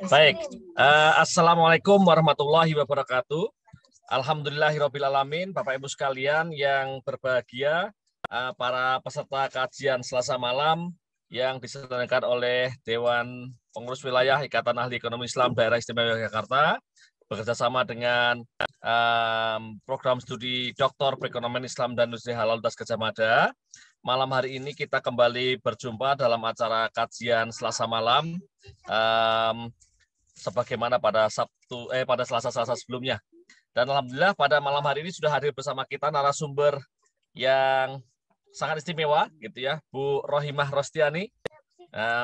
Baik, Assalamualaikum warahmatullahi wabarakatuh. Alhamdulillahirrabbilalamin, Bapak Ibu sekalian yang berbahagia, para peserta kajian Selasa malam yang diselenggarakan oleh Dewan Pengurus Wilayah Ikatan Ahli Ekonomi Islam Daerah Istimewa Yogyakarta, bekerjasama dengan program studi Doktor Perekonomian Islam dan Industri Halal Das Gajah Mada. Malam hari ini kita kembali berjumpa dalam acara kajian Selasa malam, sebagaimana pada Selasa-Selasa sebelumnya. Dan alhamdulillah pada malam hari ini sudah hadir bersama kita narasumber yang sangat istimewa, gitu ya, Bu Rohimah Rostiani,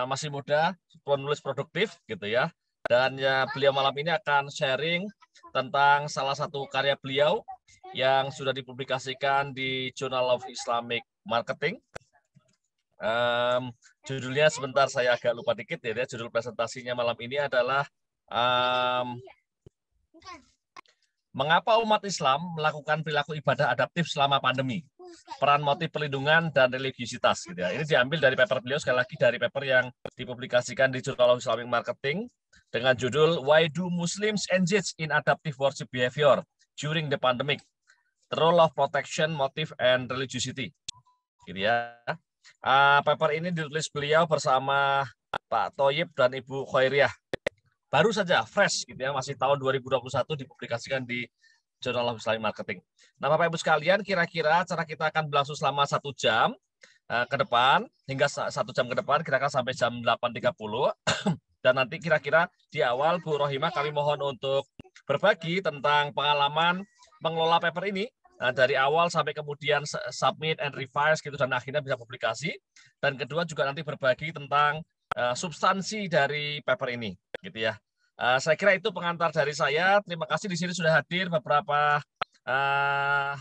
masih muda, penulis produktif, gitu ya. Dan ya, beliau malam ini akan sharing tentang salah satu karya beliau yang sudah dipublikasikan di Journal of Islamic Marketing. Judulnya sebentar saya agak lupa dikit ya, judul presentasinya malam ini adalah mengapa umat Islam melakukan perilaku ibadah adaptif selama pandemi, peran motif perlindungan dan religiusitas, gitu ya. Ini diambil dari paper beliau, sekali lagi dari paper yang dipublikasikan di Journal of Islamic Marketing dengan judul Why Do Muslims Engage in Adaptive Worship Behavior During the Pandemic? The Role of Protection, Motive, and Religiosity. Gitu ya. Paper ini ditulis beliau bersama Pak Thoyib dan Ibu Khairiyah. Baru saja, fresh, gitu ya, masih tahun 2021 dipublikasikan di Journal of Islamic Marketing. Nah, Bapak Ibu sekalian, kira-kira acara kita akan berlangsung selama 1 jam ke depan, hingga 1 jam ke depan, kira-kira sampai jam 8.30. Dan nanti kira-kira di awal Bu Rohimah kami mohon untuk berbagi tentang pengalaman mengelola paper ini, dari awal sampai kemudian submit and revise gitu, dan akhirnya bisa publikasi. Dan kedua juga nanti berbagi tentang substansi dari paper ini, gitu ya. Saya kira itu pengantar dari saya. Terima kasih, di sini sudah hadir beberapa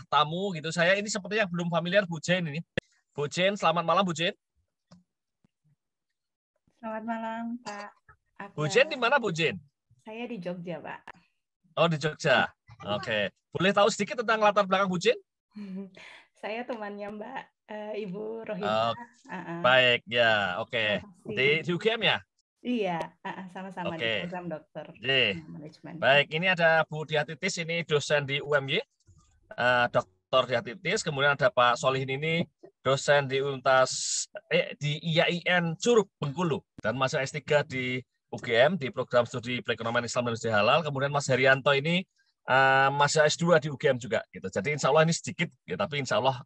tamu gitu. Saya ini sepertinya belum familiar Bu Jen ini. Bu Jen, selamat malam Bu Jen. Selamat malam Pak Akbar. Bu Jen di mana Bu Jen? Saya di Jogja Pak. Oh, di Jogja. Oke. Boleh tahu sedikit tentang latar belakang Bu Jen? Saya temannya Mbak Ibu Rohimah. Baik, ya, oke. Di UGM ya? Iya, sama-sama di program dokter manajemen. Baik, ini ada Bu Diah Titis, ini dosen di UMY, Dr. Diah Titis. Kemudian ada Pak Solihin, ini dosen di di IAIN Curug Bengkulu, dan masih S3 di UGM di program studi Perekonomian Islam dan Industri Halal. Kemudian Mas Herianto ini masih S2 di UGM juga, gitu. Jadi insya Allah ini sedikit, ya, tapi insya Allah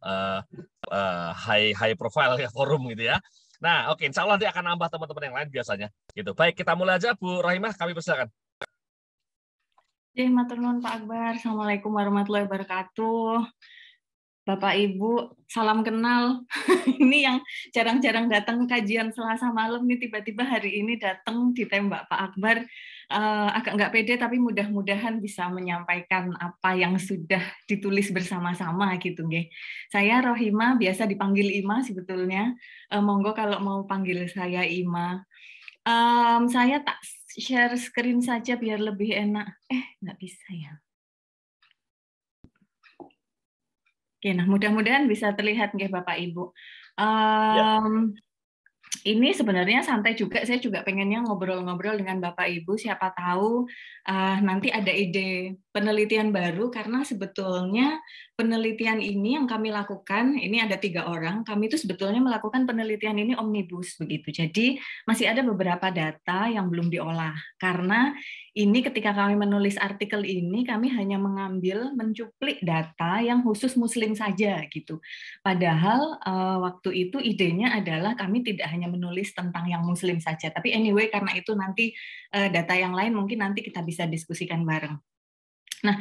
high profile ya forum, gitu ya. Nah, oke, insya Allah nanti akan nambah teman-teman yang lain biasanya, gitu. Baik, kita mulai aja, Bu Rohimah, kami persilakan. Matur nuwun Pak Akbar. Assalamualaikum warahmatullahi wabarakatuh. Bapak Ibu, salam kenal. Ini yang jarang-jarang datang kajian Selasa malam nih, tiba-tiba hari ini datang ditembak Pak Akbar. Agak nggak pede, tapi mudah-mudahan bisa menyampaikan apa yang sudah ditulis bersama-sama gitu, nggih. Saya Rohimah, biasa dipanggil Ima sebetulnya. Monggo kalau mau panggil saya Ima. Saya tak share screen saja biar lebih enak. Nggak bisa ya. Oke, nah mudah-mudahan bisa terlihat nggih Bapak Ibu. Ini sebenarnya santai juga, saya juga pengennya ngobrol-ngobrol dengan Bapak Ibu, siapa tahu nanti ada ide penelitian baru, karena sebetulnya penelitian ini yang kami lakukan, ini ada 3 orang, kami itu sebetulnya melakukan penelitian ini omnibus begitu. Jadi masih ada beberapa data yang belum diolah, karena ini ketika kami menulis artikel ini, kami hanya mencuplik data yang khusus Muslim saja gitu. Padahal waktu itu idenya adalah kami tidak hanya menulis tentang yang Muslim saja, tapi anyway karena itu nanti data yang lain mungkin nanti kita bisa diskusikan bareng. Nah,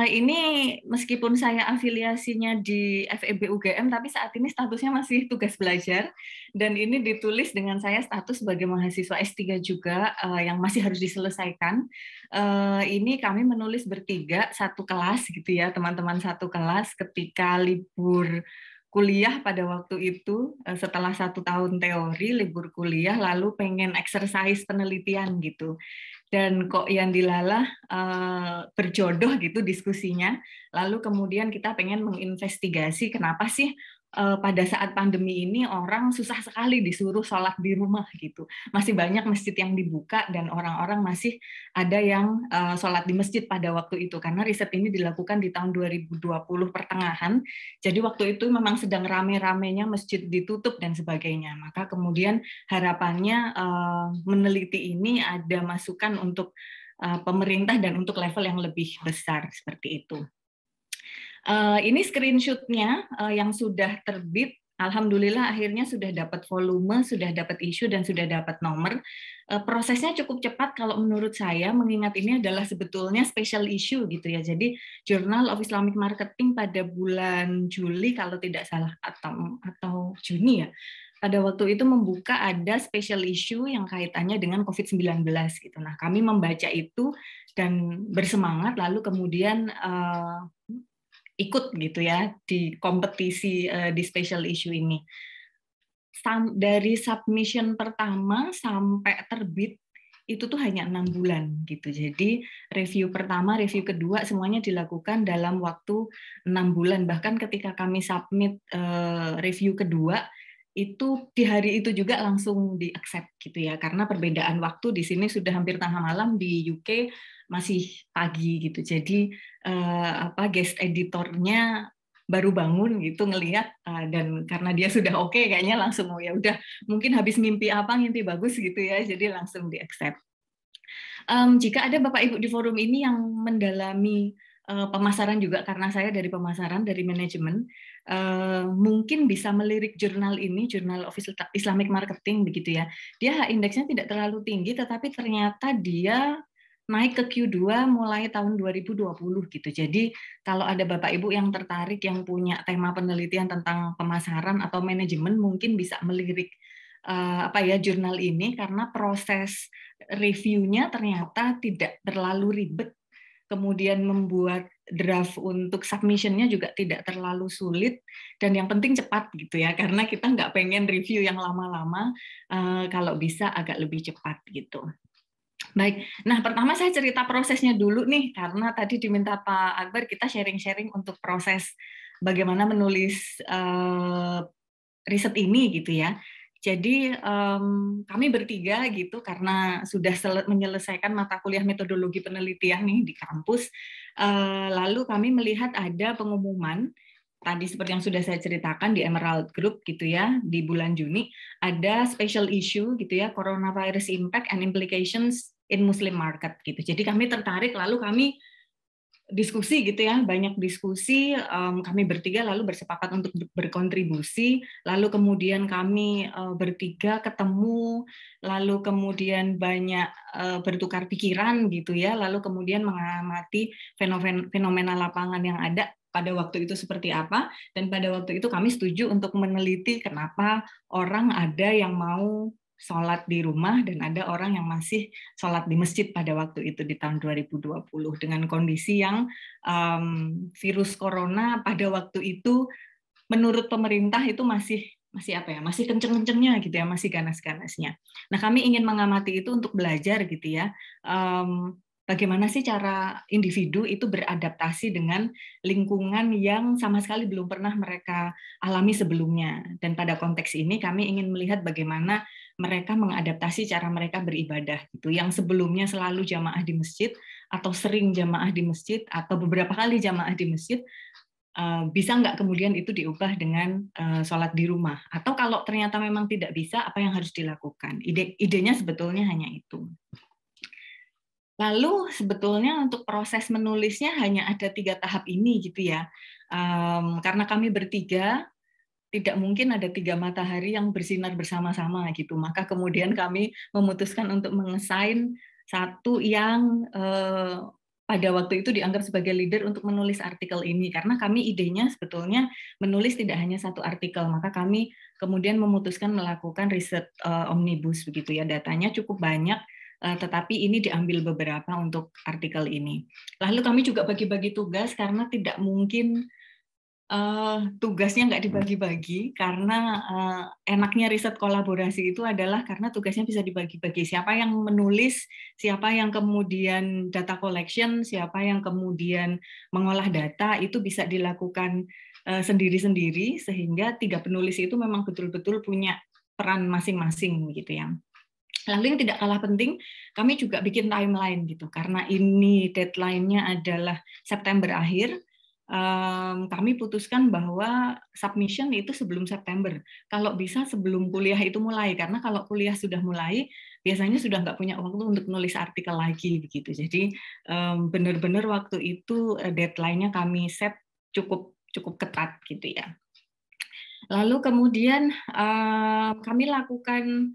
ini meskipun saya afiliasinya di FEB UGM, tapi saat ini statusnya masih tugas belajar, dan ini ditulis dengan saya status sebagai mahasiswa S3 juga, yang masih harus diselesaikan. Ini kami menulis bertiga, satu kelas gitu ya, teman-teman satu kelas ketika libur kuliah pada waktu itu, setelah 1 tahun teori, libur kuliah, lalu pengen exercise penelitian gitu. Dan kok yang dilalah berjodoh gitu diskusinya, lalu kemudian kita pengen menginvestigasi kenapa sih pada saat pandemi ini orang susah sekali disuruh sholat di rumah gitu. Masih banyak masjid yang dibuka dan orang-orang masih ada yang sholat di masjid pada waktu itu karena riset ini dilakukan di tahun 2020 pertengahan. Jadi waktu itu memang sedang rame-ramenya masjid ditutup dan sebagainya. Maka kemudian harapannya meneliti ini ada masukan untuk pemerintah dan untuk level yang lebih besar seperti itu. Ini screenshot-nya yang sudah terbit. Alhamdulillah akhirnya sudah dapat volume, sudah dapat isu, dan sudah dapat nomor. Prosesnya cukup cepat kalau menurut saya, mengingat ini adalah sebetulnya special issue gitu ya. Jadi Journal of Islamic Marketing pada bulan Juli kalau tidak salah atau Juni ya. Pada waktu itu membuka ada special issue yang kaitannya dengan COVID-19 gitu. Nah, kami membaca itu dan bersemangat lalu kemudian ikut gitu ya di kompetisi di special issue ini. Dari submission pertama sampai terbit itu tuh hanya 6 bulan gitu. Jadi review pertama, review kedua semuanya dilakukan dalam waktu 6 bulan. Bahkan ketika kami submit review kedua itu di hari itu juga langsung di-accept gitu ya. Karena perbedaan waktu di sini sudah hampir tengah malam, di UK masih pagi gitu. Jadi guest editornya baru bangun gitu ngelihat dan karena dia sudah oke kayaknya langsung ya udah mungkin habis mimpi bagus gitu ya, jadi langsung di-accept. Jika ada Bapak Ibu di forum ini yang mendalami pemasaran juga, karena saya dari pemasaran, dari manajemen, mungkin bisa melirik jurnal ini, Journal of Islamic Marketing begitu ya. Dia H indeksnya tidak terlalu tinggi, tetapi ternyata dia naik ke Q2 mulai tahun 2020 gitu. Jadi kalau ada Bapak Ibu yang tertarik, yang punya tema penelitian tentang pemasaran atau manajemen, mungkin bisa melirik jurnal ini karena proses reviewnya ternyata tidak terlalu ribet. Kemudian membuat draft untuk submission-nya juga tidak terlalu sulit, dan yang penting cepat gitu ya, karena kita nggak pengen review yang lama-lama, kalau bisa agak lebih cepat gitu. Baik, nah pertama saya cerita prosesnya dulu nih, karena tadi diminta Pak Akbar kita sharing-sharing untuk proses bagaimana menulis riset ini gitu ya. Jadi kami bertiga gitu karena sudah menyelesaikan mata kuliah metodologi penelitian nih di kampus, lalu kami melihat ada pengumuman tadi seperti yang sudah saya ceritakan di Emerald Group gitu ya, di bulan Juni ada special issue gitu ya, Coronavirus Impact and Implications in Muslim Market gitu. Jadi kami tertarik, lalu kami diskusi gitu ya, banyak diskusi, kami bertiga lalu bersepakat untuk berkontribusi, lalu kemudian kami bertiga ketemu, lalu kemudian banyak bertukar pikiran gitu ya, lalu kemudian mengamati fenomena lapangan yang ada pada waktu itu seperti apa, dan pada waktu itu kami setuju untuk meneliti kenapa orang ada yang mau sholat di rumah dan ada orang yang masih sholat di masjid pada waktu itu di tahun 2020 dengan kondisi yang virus corona pada waktu itu menurut pemerintah itu masih kenceng-kencengnya gitu ya, masih ganas-ganasnya. Nah, kami ingin mengamati itu untuk belajar gitu ya. Bagaimana sih cara individu itu beradaptasi dengan lingkungan yang sama sekali belum pernah mereka alami sebelumnya. Dan pada konteks ini kami ingin melihat bagaimana mereka mengadaptasi cara mereka beribadah gitu. Yang sebelumnya selalu jamaah di masjid atau sering jamaah di masjid atau beberapa kali jamaah di masjid, bisa nggak kemudian itu diubah dengan sholat di rumah? Atau kalau ternyata memang tidak bisa, apa yang harus dilakukan? Idenya sebetulnya hanya itu. Lalu sebetulnya untuk proses menulisnya hanya ada 3 tahap ini gitu ya. Karena kami bertiga, tidak mungkin ada 3 matahari yang bersinar bersama-sama gitu. Maka kemudian kami memutuskan untuk mengesain satu yang pada waktu itu dianggap sebagai leader untuk menulis artikel ini. Karena kami idenya sebetulnya menulis tidak hanya satu artikel. Maka kami kemudian memutuskan melakukan riset omnibus begitu ya. Datanya cukup banyak, tetapi ini diambil beberapa untuk artikel ini. Lalu kami juga bagi-bagi tugas karena tidak mungkin tugasnya nggak dibagi-bagi, karena enaknya riset kolaborasi itu adalah karena tugasnya bisa dibagi-bagi. Siapa yang menulis, siapa yang kemudian data collection, siapa yang kemudian mengolah data, itu bisa dilakukan sendiri-sendiri, sehingga 3 penulis itu memang betul-betul punya peran masing-masing gitu ya. Lalu yang tidak kalah penting, kami juga bikin timeline gitu, karena ini deadline-nya adalah September akhir. Kami putuskan bahwa submission itu sebelum September. Kalau bisa sebelum kuliah itu mulai, karena kalau kuliah sudah mulai, biasanya sudah nggak punya waktu untuk nulis artikel lagi begitu. Jadi benar-benar waktu itu deadline-nya kami set cukup ketat gitu ya. Lalu kemudian kami lakukan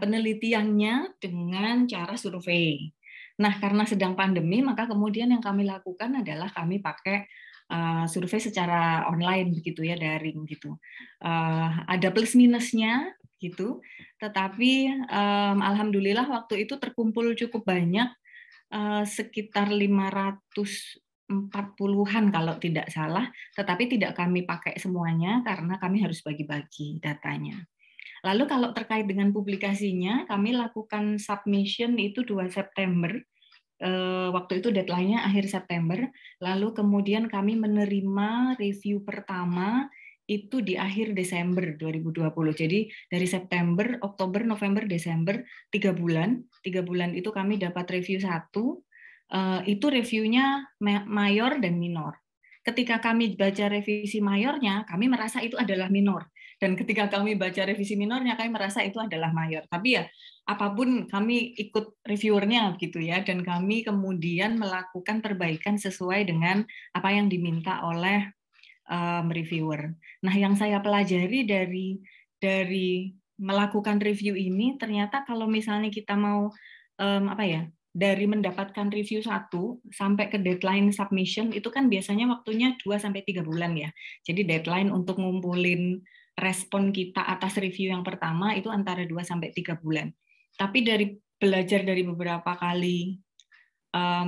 penelitiannya dengan cara survei. Nah, karena sedang pandemi, maka kemudian yang kami lakukan adalah kami pakai survei secara online begitu ya, daring gitu. Ada plus minusnya gitu, tetapi alhamdulillah waktu itu terkumpul cukup banyak, sekitar 540-an kalau tidak salah, tetapi tidak kami pakai semuanya karena kami harus bagi-bagi datanya. Lalu kalau terkait dengan publikasinya, kami lakukan submission itu 2 September. Waktu itu deadline-nya akhir September. Lalu kemudian kami menerima review pertama itu di akhir Desember 2020. Jadi dari September, Oktober, November, Desember, 3 bulan. 3 bulan itu kami dapat review 1. Itu reviewnya mayor dan minor. Ketika kami baca revisi mayornya, kami merasa itu adalah minor. Dan ketika kami baca revisi minornya, kami merasa itu adalah mayor. Tapi ya, apapun kami ikut reviewernya gitu ya, dan kami kemudian melakukan perbaikan sesuai dengan apa yang diminta oleh reviewer. Nah, yang saya pelajari dari melakukan review ini, ternyata kalau misalnya kita mau dari mendapatkan review 1 sampai ke deadline submission itu kan biasanya waktunya 2-3 bulan ya. Jadi deadline untuk ngumpulin respon kita atas review yang pertama itu antara 2-3 bulan. Tapi belajar dari beberapa kali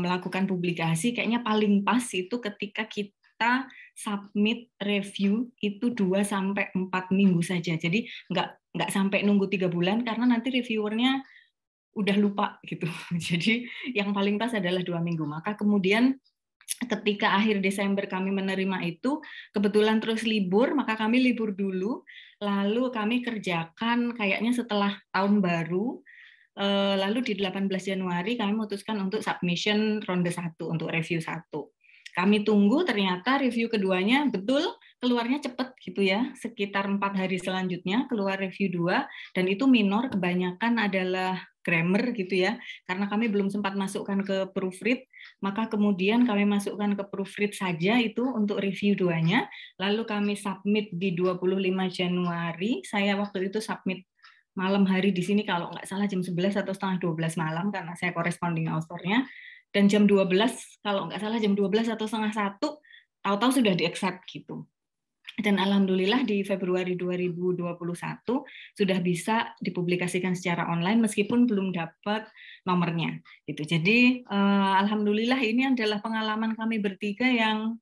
melakukan publikasi, kayaknya paling pas itu ketika kita submit review itu 2-4 minggu saja. Jadi nggak sampai nunggu 3 bulan karena nanti reviewernya udah lupa gitu. Jadi yang paling pas adalah 2 minggu. Maka kemudian ketika akhir Desember kami menerima itu, kebetulan terus libur, maka kami libur dulu, lalu kami kerjakan kayaknya setelah tahun baru, lalu di 18 Januari kami memutuskan untuk submission ronde 1, untuk review 1. Kami tunggu, ternyata review keduanya betul keluarnya cepat gitu ya, sekitar 4 hari selanjutnya keluar review 2, dan itu minor, kebanyakan adalah grammar gitu ya, karena kami belum sempat masukkan ke proofread, maka kemudian kami masukkan ke proofread saja itu untuk review 2-nya, lalu kami submit di 25 Januari, saya waktu itu submit malam hari di sini kalau nggak salah jam 11 atau setengah 12 malam karena saya corresponding author-nya, dan jam 12 kalau nggak salah jam 12 atau setengah 1 tahu-tahu sudah di-accept gitu. Dan alhamdulillah di Februari 2021 sudah bisa dipublikasikan secara online meskipun belum dapat nomornya gitu. Jadi alhamdulillah ini adalah pengalaman kami bertiga yang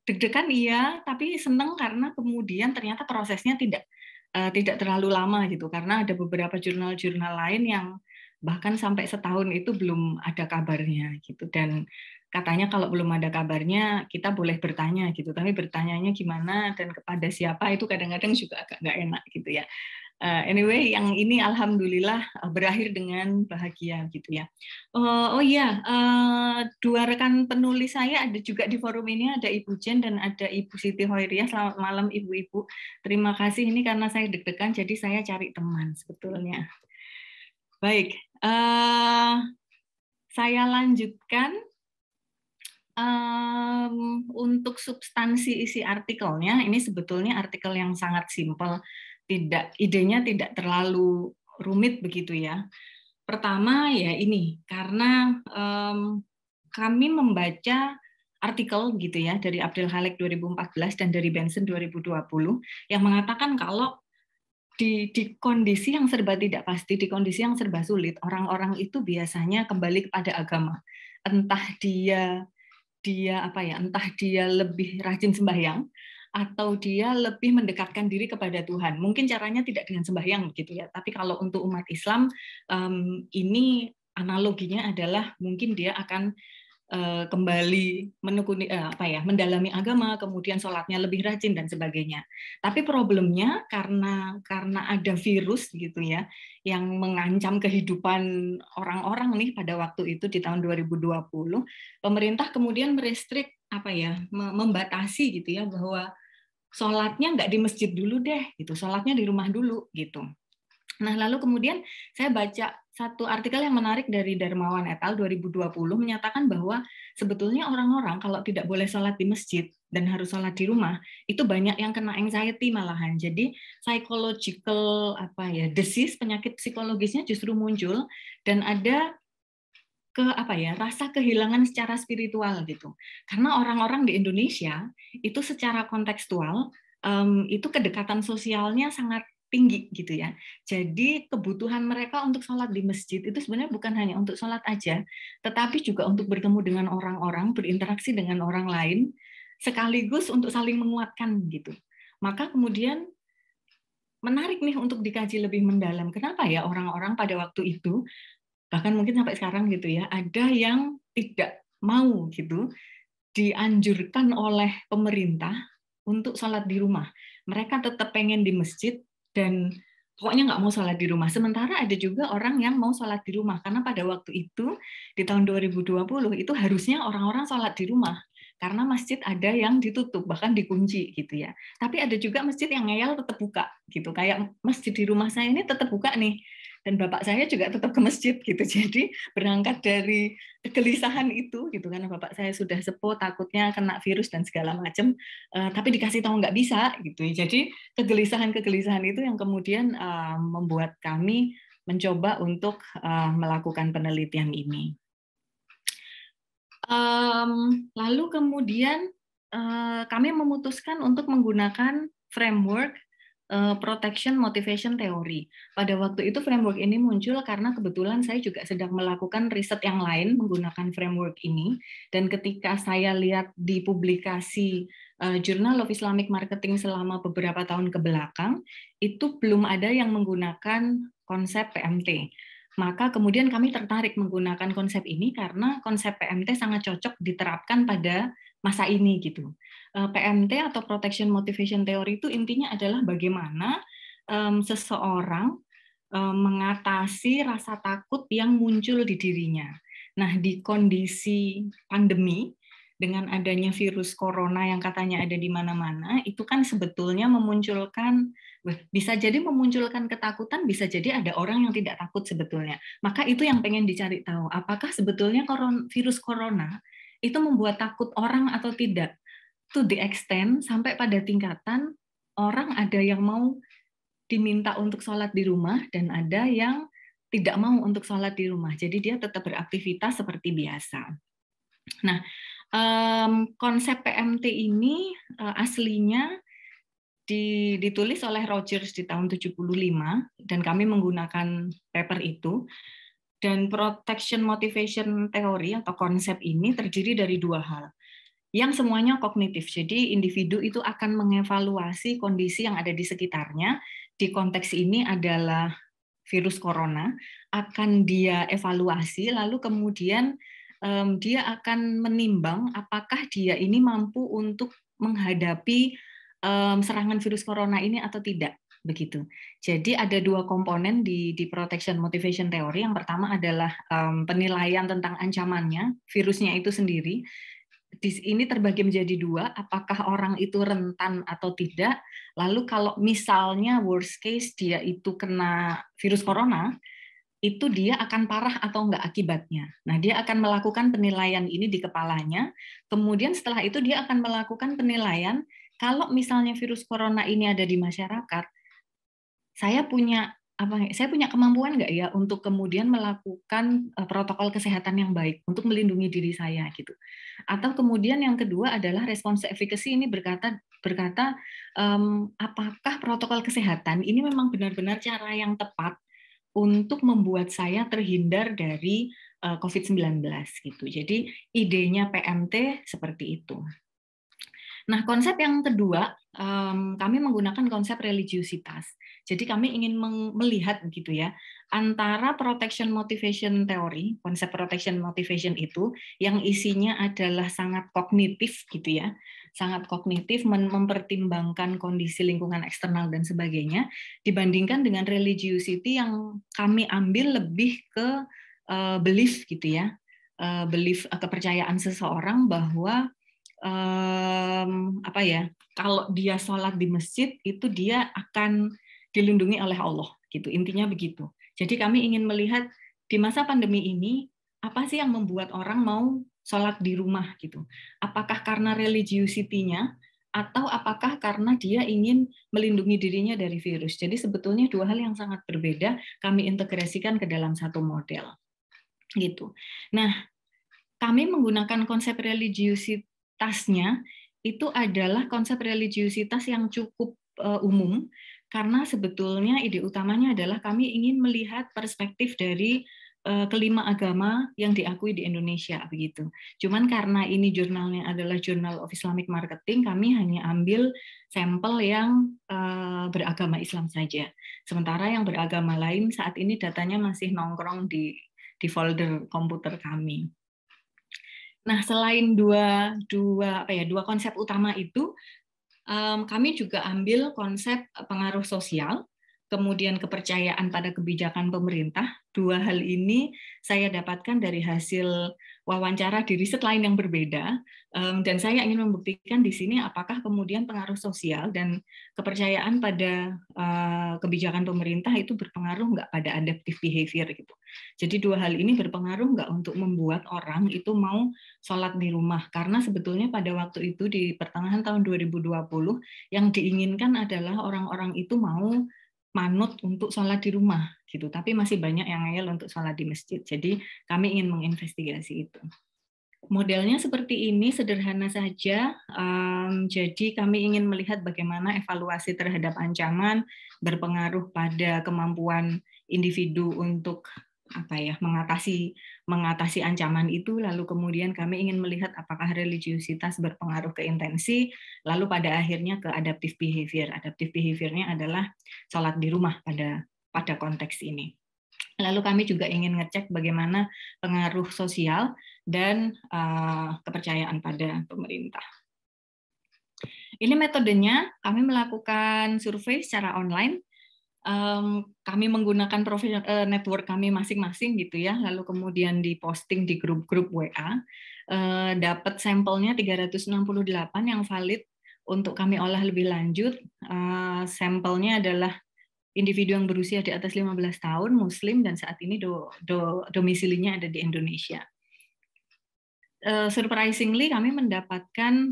deg-degan iya, tapi senang karena kemudian ternyata prosesnya tidak terlalu lama gitu, karena ada beberapa jurnal-jurnal lain yang bahkan sampai setahun itu belum ada kabarnya gitu, dan katanya kalau belum ada kabarnya kita boleh bertanya gitu, tapi bertanyanya gimana dan kepada siapa itu kadang-kadang juga agak nggak enak gitu ya. Anyway, yang ini alhamdulillah berakhir dengan bahagia gitu ya. Oh iya, 2 rekan penulis saya ada juga di forum ini, ada Ibu Jen dan ada Ibu Siti Hoiriah. Selamat malam Ibu-ibu. Terima kasih, ini karena saya deg-degan jadi saya cari teman sebetulnya. Baik, saya lanjutkan. Untuk substansi isi artikelnya, ini sebetulnya artikel yang sangat simpel, idenya tidak terlalu rumit begitu ya. Pertama ya ini, karena kami membaca artikel gitu ya dari Abdel Halik 2014 dan dari Benson 2020 yang mengatakan kalau di kondisi yang serba tidak pasti, di kondisi yang serba sulit, orang-orang itu biasanya kembali kepada agama. Entah dia lebih rajin sembahyang atau dia lebih mendekatkan diri kepada Tuhan. Mungkin caranya tidak dengan sembahyang gitu ya, tapi kalau untuk umat Islam ini analoginya adalah mungkin dia akan kembali menekuni mendalami agama, kemudian sholatnya lebih rajin dan sebagainya. Tapi problemnya karena ada virus gitu ya yang mengancam kehidupan orang-orang nih pada waktu itu di tahun 2020, pemerintah kemudian merestrik membatasi gitu ya bahwa sholatnya nggak di masjid dulu deh gitu, sholatnya di rumah dulu gitu. Nah, lalu kemudian saya baca satu artikel yang menarik dari Darmawan et al. 2020 menyatakan bahwa sebetulnya orang-orang kalau tidak boleh sholat di masjid dan harus sholat di rumah, itu banyak yang kena anxiety malahan. Jadi psychological disease, penyakit psikologisnya justru muncul dan ada rasa kehilangan secara spiritual gitu. Karena orang-orang di Indonesia itu secara kontekstual itu kedekatan sosialnya sangat tinggi gitu ya. Jadi kebutuhan mereka untuk sholat di masjid itu sebenarnya bukan hanya untuk sholat aja, tetapi juga untuk bertemu dengan orang-orang, berinteraksi dengan orang lain, sekaligus untuk saling menguatkan gitu. Maka kemudian menarik nih untuk dikaji lebih mendalam. Kenapa ya orang-orang pada waktu itu, bahkan mungkin sampai sekarang gitu ya, ada yang tidak mau gitu dianjurkan oleh pemerintah untuk sholat di rumah. Mereka tetap pengen di masjid dan pokoknya nggak mau sholat di rumah. Sementara ada juga orang yang mau sholat di rumah, karena pada waktu itu, di tahun 2020, itu harusnya orang-orang sholat di rumah. Karena masjid ada yang ditutup, bahkan dikunci gitu ya. Tapi ada juga masjid yang ngeyel tetap buka gitu. Kayak masjid di rumah saya ini tetap buka nih. Dan bapak saya juga tetap ke masjid gitu. Jadi berangkat dari kegelisahan itu gitu, karena bapak saya sudah sepuh, takutnya kena virus dan segala macam, tapi dikasih tahu nggak bisa gitu. Jadi kegelisahan itu yang kemudian membuat kami mencoba untuk melakukan penelitian ini. Lalu kemudian kami memutuskan untuk menggunakan framework protection motivation theory. Pada waktu itu framework ini muncul karena kebetulan saya juga sedang melakukan riset yang lain menggunakan framework ini, dan ketika saya lihat di publikasi Journal of Islamic Marketing selama beberapa tahun ke belakang, itu belum ada yang menggunakan konsep PMT. Maka kemudian kami tertarik menggunakan konsep ini karena konsep PMT sangat cocok diterapkan pada masa ini gitu. PMT atau Protection Motivation Theory itu intinya adalah bagaimana seseorang mengatasi rasa takut yang muncul di dirinya. Nah, di kondisi pandemi, dengan adanya virus corona yang katanya ada di mana-mana, itu kan sebetulnya memunculkan, bisa jadi memunculkan ketakutan, bisa jadi ada orang yang tidak takut sebetulnya. Maka itu yang pengen dicari tahu, apakah sebetulnya virus corona itu membuat takut orang atau tidak. To the extent sampai pada tingkatan orang ada yang mau diminta untuk sholat di rumah dan ada yang tidak mau untuk sholat di rumah. Jadi dia tetap beraktivitas seperti biasa. Nah, konsep PMT ini aslinya ditulis oleh Rogers di tahun 75 dan kami menggunakan paper itu. Dan Protection Motivation Theory atau konsep ini terdiri dari dua hal yang semuanya kognitif. Jadi individu itu akan mengevaluasi kondisi yang ada di sekitarnya. Di konteks ini adalah virus corona, akan dia evaluasi, lalu kemudian dia akan menimbang apakah dia ini mampu untuk menghadapi serangan virus corona ini atau tidak. Begitu. Jadi ada dua komponen di Protection Motivation Theory. Yang pertama adalah penilaian tentang ancamannya, virusnya itu sendiri. Ini terbagi menjadi dua, apakah orang itu rentan atau tidak. Lalu kalau misalnya worst case dia itu kena virus corona, itu dia akan parah atau enggak akibatnya. Nah, dia akan melakukan penilaian ini di kepalanya. Kemudian setelah itu dia akan melakukan penilaian, kalau misalnya virus corona ini ada di masyarakat, saya punya kemampuan nggak ya untuk kemudian melakukan protokol kesehatan yang baik untuk melindungi diri saya gitu. Atau kemudian yang kedua adalah respons efficacy, ini berkata apakah protokol kesehatan ini memang benar-benar cara yang tepat untuk membuat saya terhindar dari COVID-19 gitu. Jadi idenya PMT seperti itu. Nah, konsep yang kedua, kami menggunakan konsep religiusitas. Jadi kami ingin melihat gitu ya, antara protection motivation teori, konsep protection motivation itu yang isinya adalah sangat kognitif gitu ya, sangat kognitif mempertimbangkan kondisi lingkungan eksternal dan sebagainya, dibandingkan dengan religiosity yang kami ambil lebih ke belief gitu ya, belief kepercayaan seseorang bahwa apa ya, kalau dia sholat di masjid itu dia akan dilindungi oleh Allah gitu, intinya begitu. Jadi kami ingin melihat di masa pandemi ini apa sih yang membuat orang mau sholat di rumah gitu, apakah karena religiosity-nya atau apakah karena dia ingin melindungi dirinya dari virus. Jadi sebetulnya dua hal yang sangat berbeda kami integrasikan ke dalam satu model gitu. Nah, kami menggunakan konsep religiusitasnya itu adalah konsep religiusitas yang cukup umum, karena sebetulnya ide utamanya adalah kami ingin melihat perspektif dari kelima agama yang diakui di Indonesia begitu. Cuman karena ini jurnalnya adalah Journal of Islamic Marketing, kami hanya ambil sampel yang beragama Islam saja. Sementara yang beragama lain saat ini datanya masih nongkrong di folder komputer kami. Nah, selain dua konsep utama itu, kami juga ambil konsep pengaruh sosial, kemudian kepercayaan pada kebijakan pemerintah. Dua hal ini saya dapatkan dari hasil wawancara di riset lain yang berbeda, dan saya ingin membuktikan di sini apakah kemudian pengaruh sosial dan kepercayaan pada kebijakan pemerintah itu berpengaruh nggak pada adaptive behavior gitu. Jadi dua hal ini berpengaruh nggak untuk membuat orang itu mau sholat di rumah, karena sebetulnya pada waktu itu di pertengahan tahun 2020 yang diinginkan adalah orang-orang itu mau manut untuk sholat di rumah gitu, tapi masih banyak yang ngeyel untuk sholat di masjid. Jadi kami ingin menginvestigasi itu. Modelnya seperti ini, sederhana saja. Jadi kami ingin melihat bagaimana evaluasi terhadap ancaman berpengaruh pada kemampuan individu untuk mengatasi ancaman itu. Lalu kemudian kami ingin melihat apakah religiusitas berpengaruh ke intensi, lalu pada akhirnya ke adaptive behavior. Adaptive behaviornya adalah sholat di rumah pada konteks ini. Lalu kami juga ingin ngecek bagaimana pengaruh sosial dan kepercayaan pada pemerintah. Ini metodenya, kami melakukan survei secara online. Kami menggunakan network kami masing-masing gitu ya, lalu kemudian diposting di grup-grup WA. Dapat sampelnya 368 yang valid untuk kami olah lebih lanjut. Sampelnya adalah individu yang berusia di atas 15 tahun, Muslim, dan saat ini domisilinya ada di Indonesia. Surprisingly kami mendapatkan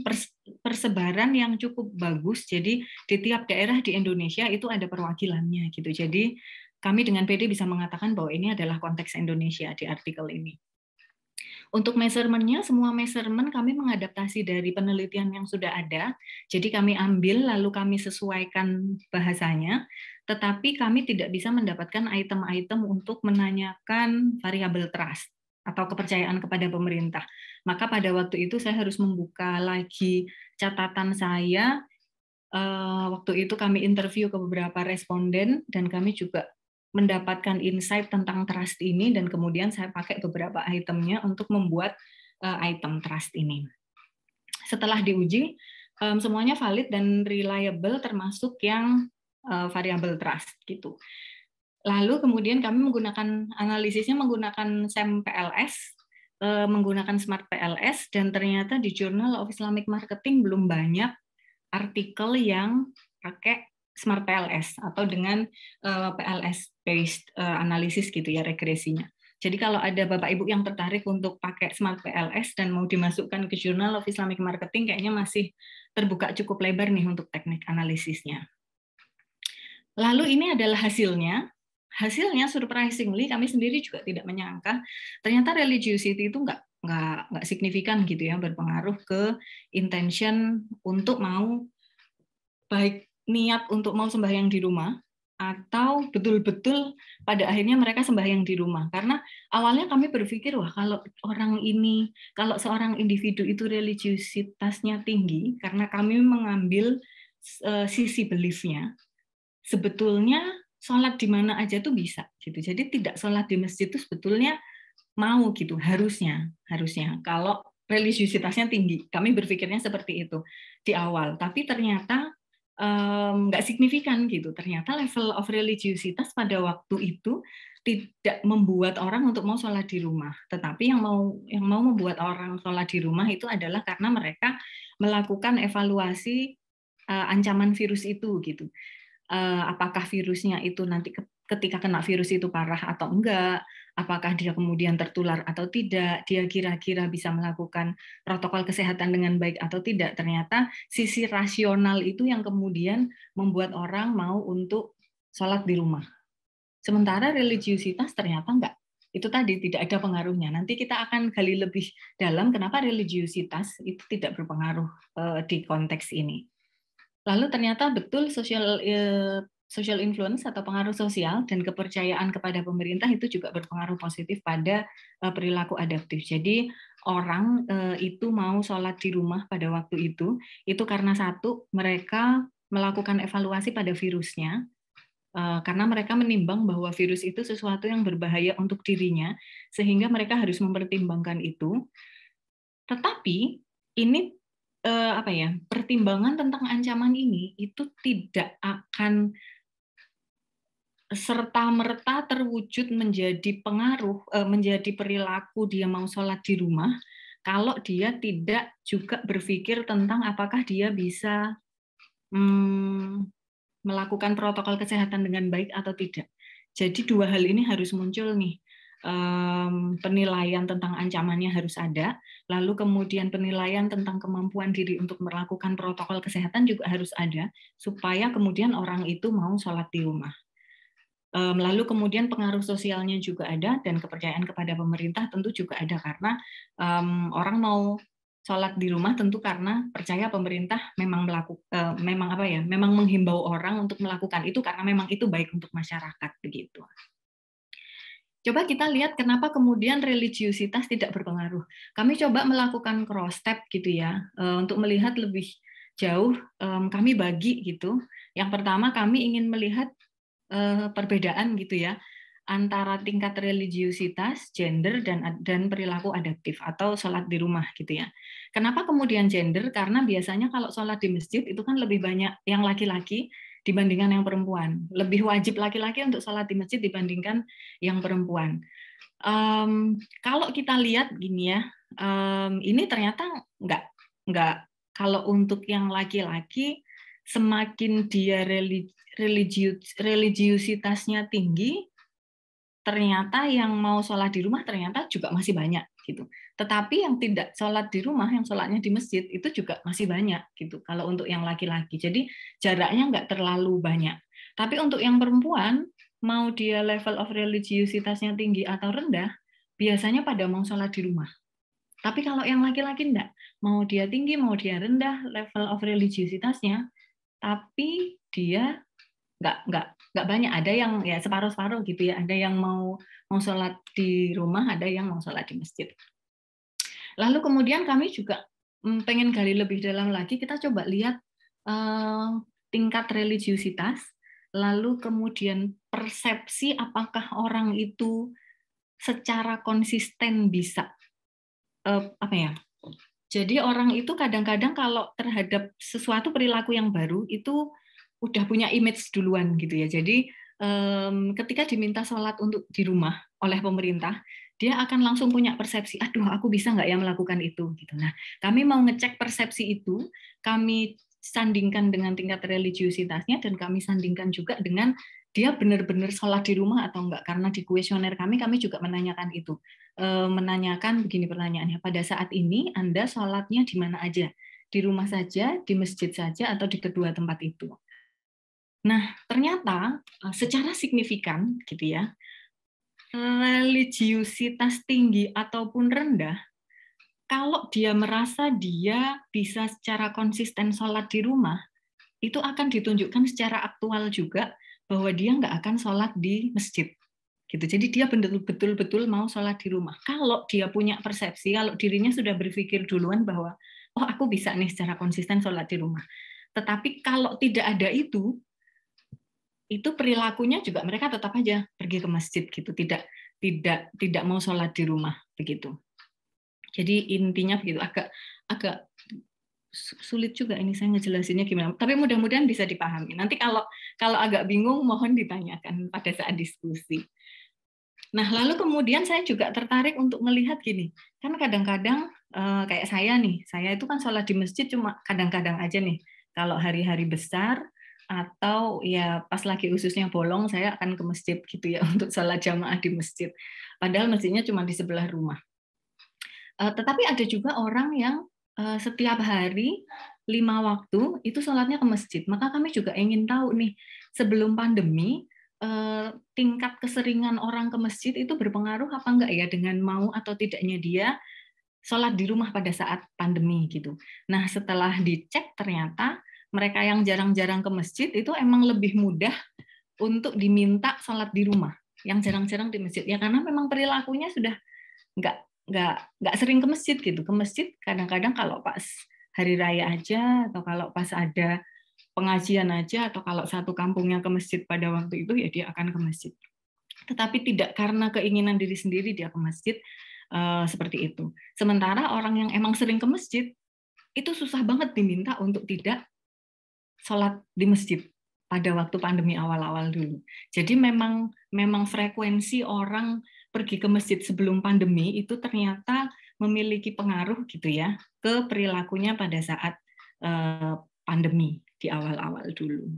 persebaran yang cukup bagus. Jadi di tiap daerah di Indonesia itu ada perwakilannya gitu. Jadi kami dengan PD bisa mengatakan bahwa ini adalah konteks Indonesia di artikel ini. Untuk measurement-nya, semua measurement kami mengadaptasi dari penelitian yang sudah ada. Jadi kami ambil lalu kami sesuaikan bahasanya, tetapi kami tidak bisa mendapatkan item-item untuk menanyakan variabel trust atau kepercayaan kepada pemerintah. Maka pada waktu itu saya harus membuka lagi catatan saya. Waktu itu kami interview ke beberapa responden dan kami juga mendapatkan insight tentang trust ini, dan kemudian saya pakai beberapa itemnya untuk membuat item trust ini. Setelah diuji, semuanya valid dan reliable termasuk yang variabel trust gitu. Lalu kemudian kami menggunakan analisisnya menggunakan SAM PLS, menggunakan Smart PLS, dan ternyata di Journal of Islamic Marketing belum banyak artikel yang pakai Smart PLS atau dengan PLS based analisis gitu ya, regresinya. Jadi kalau ada Bapak Ibu yang tertarik untuk pakai Smart PLS dan mau dimasukkan ke Journal of Islamic Marketing, kayaknya masih terbuka cukup lebar nih untuk teknik analisisnya. Lalu ini adalah hasilnya. Hasilnya surprisingly kami sendiri juga tidak menyangka ternyata religiosity itu nggak signifikan gitu ya, berpengaruh ke intention untuk mau baik niat untuk mau sembahyang di rumah atau betul-betul pada akhirnya mereka sembahyang di rumah. Karena awalnya kami berpikir, wah kalau seorang individu itu religiusitasnya tinggi, karena kami mengambil sisi belief-nya, sebetulnya sholat di mana aja tuh bisa gitu. Jadi tidak sholat di masjid itu sebetulnya mau gitu, harusnya kalau religiusitasnya tinggi. Kami berpikirnya seperti itu di awal, tapi ternyata nggak signifikan gitu. Ternyata level of religiusitas pada waktu itu tidak membuat orang untuk mau sholat di rumah. Tetapi yang mau membuat orang sholat di rumah itu adalah karena mereka melakukan evaluasi ancaman virus itu gitu. Apakah virusnya itu nanti ketika kena virus itu parah atau enggak, apakah dia kemudian tertular atau tidak, dia kira-kira bisa melakukan protokol kesehatan dengan baik atau tidak. Ternyata sisi rasional itu yang kemudian membuat orang mau untuk sholat di rumah. Sementara religiusitas ternyata enggak. Itu tadi tidak ada pengaruhnya. Nanti kita akan gali lebih dalam kenapa religiusitas itu tidak berpengaruh di konteks ini. Lalu ternyata betul social influence atau pengaruh sosial dan kepercayaan kepada pemerintah itu juga berpengaruh positif pada perilaku adaptif. Jadi orang itu mau sholat di rumah pada waktu itu karena satu, mereka melakukan evaluasi pada virusnya, karena mereka menimbang bahwa virus itu sesuatu yang berbahaya untuk dirinya, sehingga mereka harus mempertimbangkan itu. Tetapi ini pertimbangan tentang ancaman ini itu tidak akan serta-merta terwujud menjadi menjadi perilaku dia mau sholat di rumah kalau dia tidak juga berpikir tentang apakah dia bisa melakukan protokol kesehatan dengan baik atau tidak. Jadi dua hal ini harus muncul nih. Penilaian tentang ancamannya harus ada, lalu kemudian penilaian tentang kemampuan diri untuk melakukan protokol kesehatan juga harus ada, supaya kemudian orang itu mau sholat di rumah. Lalu kemudian pengaruh sosialnya juga ada, dan kepercayaan kepada pemerintah tentu juga ada, karena orang mau sholat di rumah tentu karena percaya pemerintah memang memang menghimbau orang untuk melakukan itu karena memang itu baik untuk masyarakat begitu. Coba kita lihat kenapa kemudian religiusitas tidak berpengaruh. Kami coba melakukan cross step gitu ya, untuk melihat lebih jauh. Kami bagi gitu. Yang pertama kami ingin melihat perbedaan gitu ya antara tingkat religiusitas, gender dan perilaku adaptif atau sholat di rumah gitu ya. Kenapa kemudian gender? Karena biasanya kalau sholat di masjid itu kan lebih banyak yang laki-laki dibandingkan yang perempuan. Lebih wajib laki-laki untuk sholat di masjid dibandingkan yang perempuan. Kalau kita lihat gini ya, ini ternyata nggak. Kalau untuk yang laki-laki, semakin dia religiusitasnya tinggi, ternyata yang mau sholat di rumah ternyata juga masih banyak gitu. Tetapi yang tidak sholat di rumah, yang sholatnya di masjid itu juga masih banyak gitu. Kalau untuk yang laki-laki, jadi jaraknya nggak terlalu banyak. Tapi untuk yang perempuan, mau dia level of religiusitasnya tinggi atau rendah, biasanya pada mau sholat di rumah. Tapi kalau yang laki-laki enggak, mau dia tinggi, mau dia rendah level of religiusitasnya, tapi dia nggak banyak. Ada yang ya separuh-separuh gitu ya. Ada yang mau sholat di rumah, ada yang mau sholat di masjid. Lalu kemudian kami juga pengen gali lebih dalam lagi. Kita coba lihat tingkat religiusitas, lalu kemudian persepsi apakah orang itu secara konsisten bisa Jadi orang itu kadang-kadang kalau terhadap sesuatu perilaku yang baru itu udah punya image duluan gitu ya. Jadi ketika diminta sholat untuk di rumah oleh pemerintah, dia akan langsung punya persepsi, aduh aku bisa nggak ya melakukan itu gitu. Nah, kami mau ngecek persepsi itu, kami sandingkan dengan tingkat religiusitasnya, dan kami sandingkan juga dengan dia benar-benar sholat di rumah atau enggak. Karena di kuesioner kami juga menanyakan itu. Menanyakan begini pertanyaannya, pada saat ini Anda sholatnya di mana aja? Di rumah saja, di masjid saja, atau di kedua tempat itu? Nah, ternyata secara signifikan gitu ya, religiusitas tinggi ataupun rendah, kalau dia merasa dia bisa secara konsisten sholat di rumah, itu akan ditunjukkan secara aktual juga bahwa dia nggak akan sholat di masjid. Gitu. Jadi dia betul-betul mau sholat di rumah. Kalau dia punya persepsi, kalau dirinya sudah berpikir duluan bahwa, oh aku bisa nih secara konsisten sholat di rumah. Tetapi kalau tidak ada itu perilakunya juga mereka tetap aja pergi ke masjid gitu, tidak mau sholat di rumah begitu. Jadi intinya begitu, agak sulit juga ini saya ngejelasinnya gimana. Tapi mudah-mudahan bisa dipahami. Nanti kalau agak bingung mohon ditanyakan pada saat diskusi. Nah, lalu kemudian saya juga tertarik untuk melihat gini, kan kadang-kadang kayak saya nih, saya itu kan sholat di masjid cuma kadang-kadang aja nih. Kalau hari-hari besar atau ya pas lagi ususnya bolong, saya akan ke masjid gitu ya untuk sholat jamaah di masjid. Padahal masjidnya cuma di sebelah rumah. Tetapi ada juga orang yang setiap hari 5 waktu itu sholatnya ke masjid. Maka kami juga ingin tahu nih, sebelum pandemi, tingkat keseringan orang ke masjid itu berpengaruh apa enggak ya dengan mau atau tidaknya dia sholat di rumah pada saat pandemi gitu. Nah, setelah dicek ternyata mereka yang jarang-jarang ke masjid itu emang lebih mudah untuk diminta sholat di rumah. Yang jarang-jarang di masjid ya karena memang perilakunya sudah nggak sering ke masjid gitu. Ke masjid kadang-kadang kalau pas hari raya aja atau kalau pas ada pengajian aja atau kalau satu kampungnya ke masjid pada waktu itu ya dia akan ke masjid. Tetapi tidak karena keinginan diri sendiri dia ke masjid seperti itu. Sementara orang yang emang sering ke masjid itu susah banget diminta untuk tidak sholat di masjid pada waktu pandemi awal-awal dulu. Jadi memang frekuensi orang pergi ke masjid sebelum pandemi itu ternyata memiliki pengaruh gitu ya ke perilakunya pada saat pandemi di awal-awal dulu.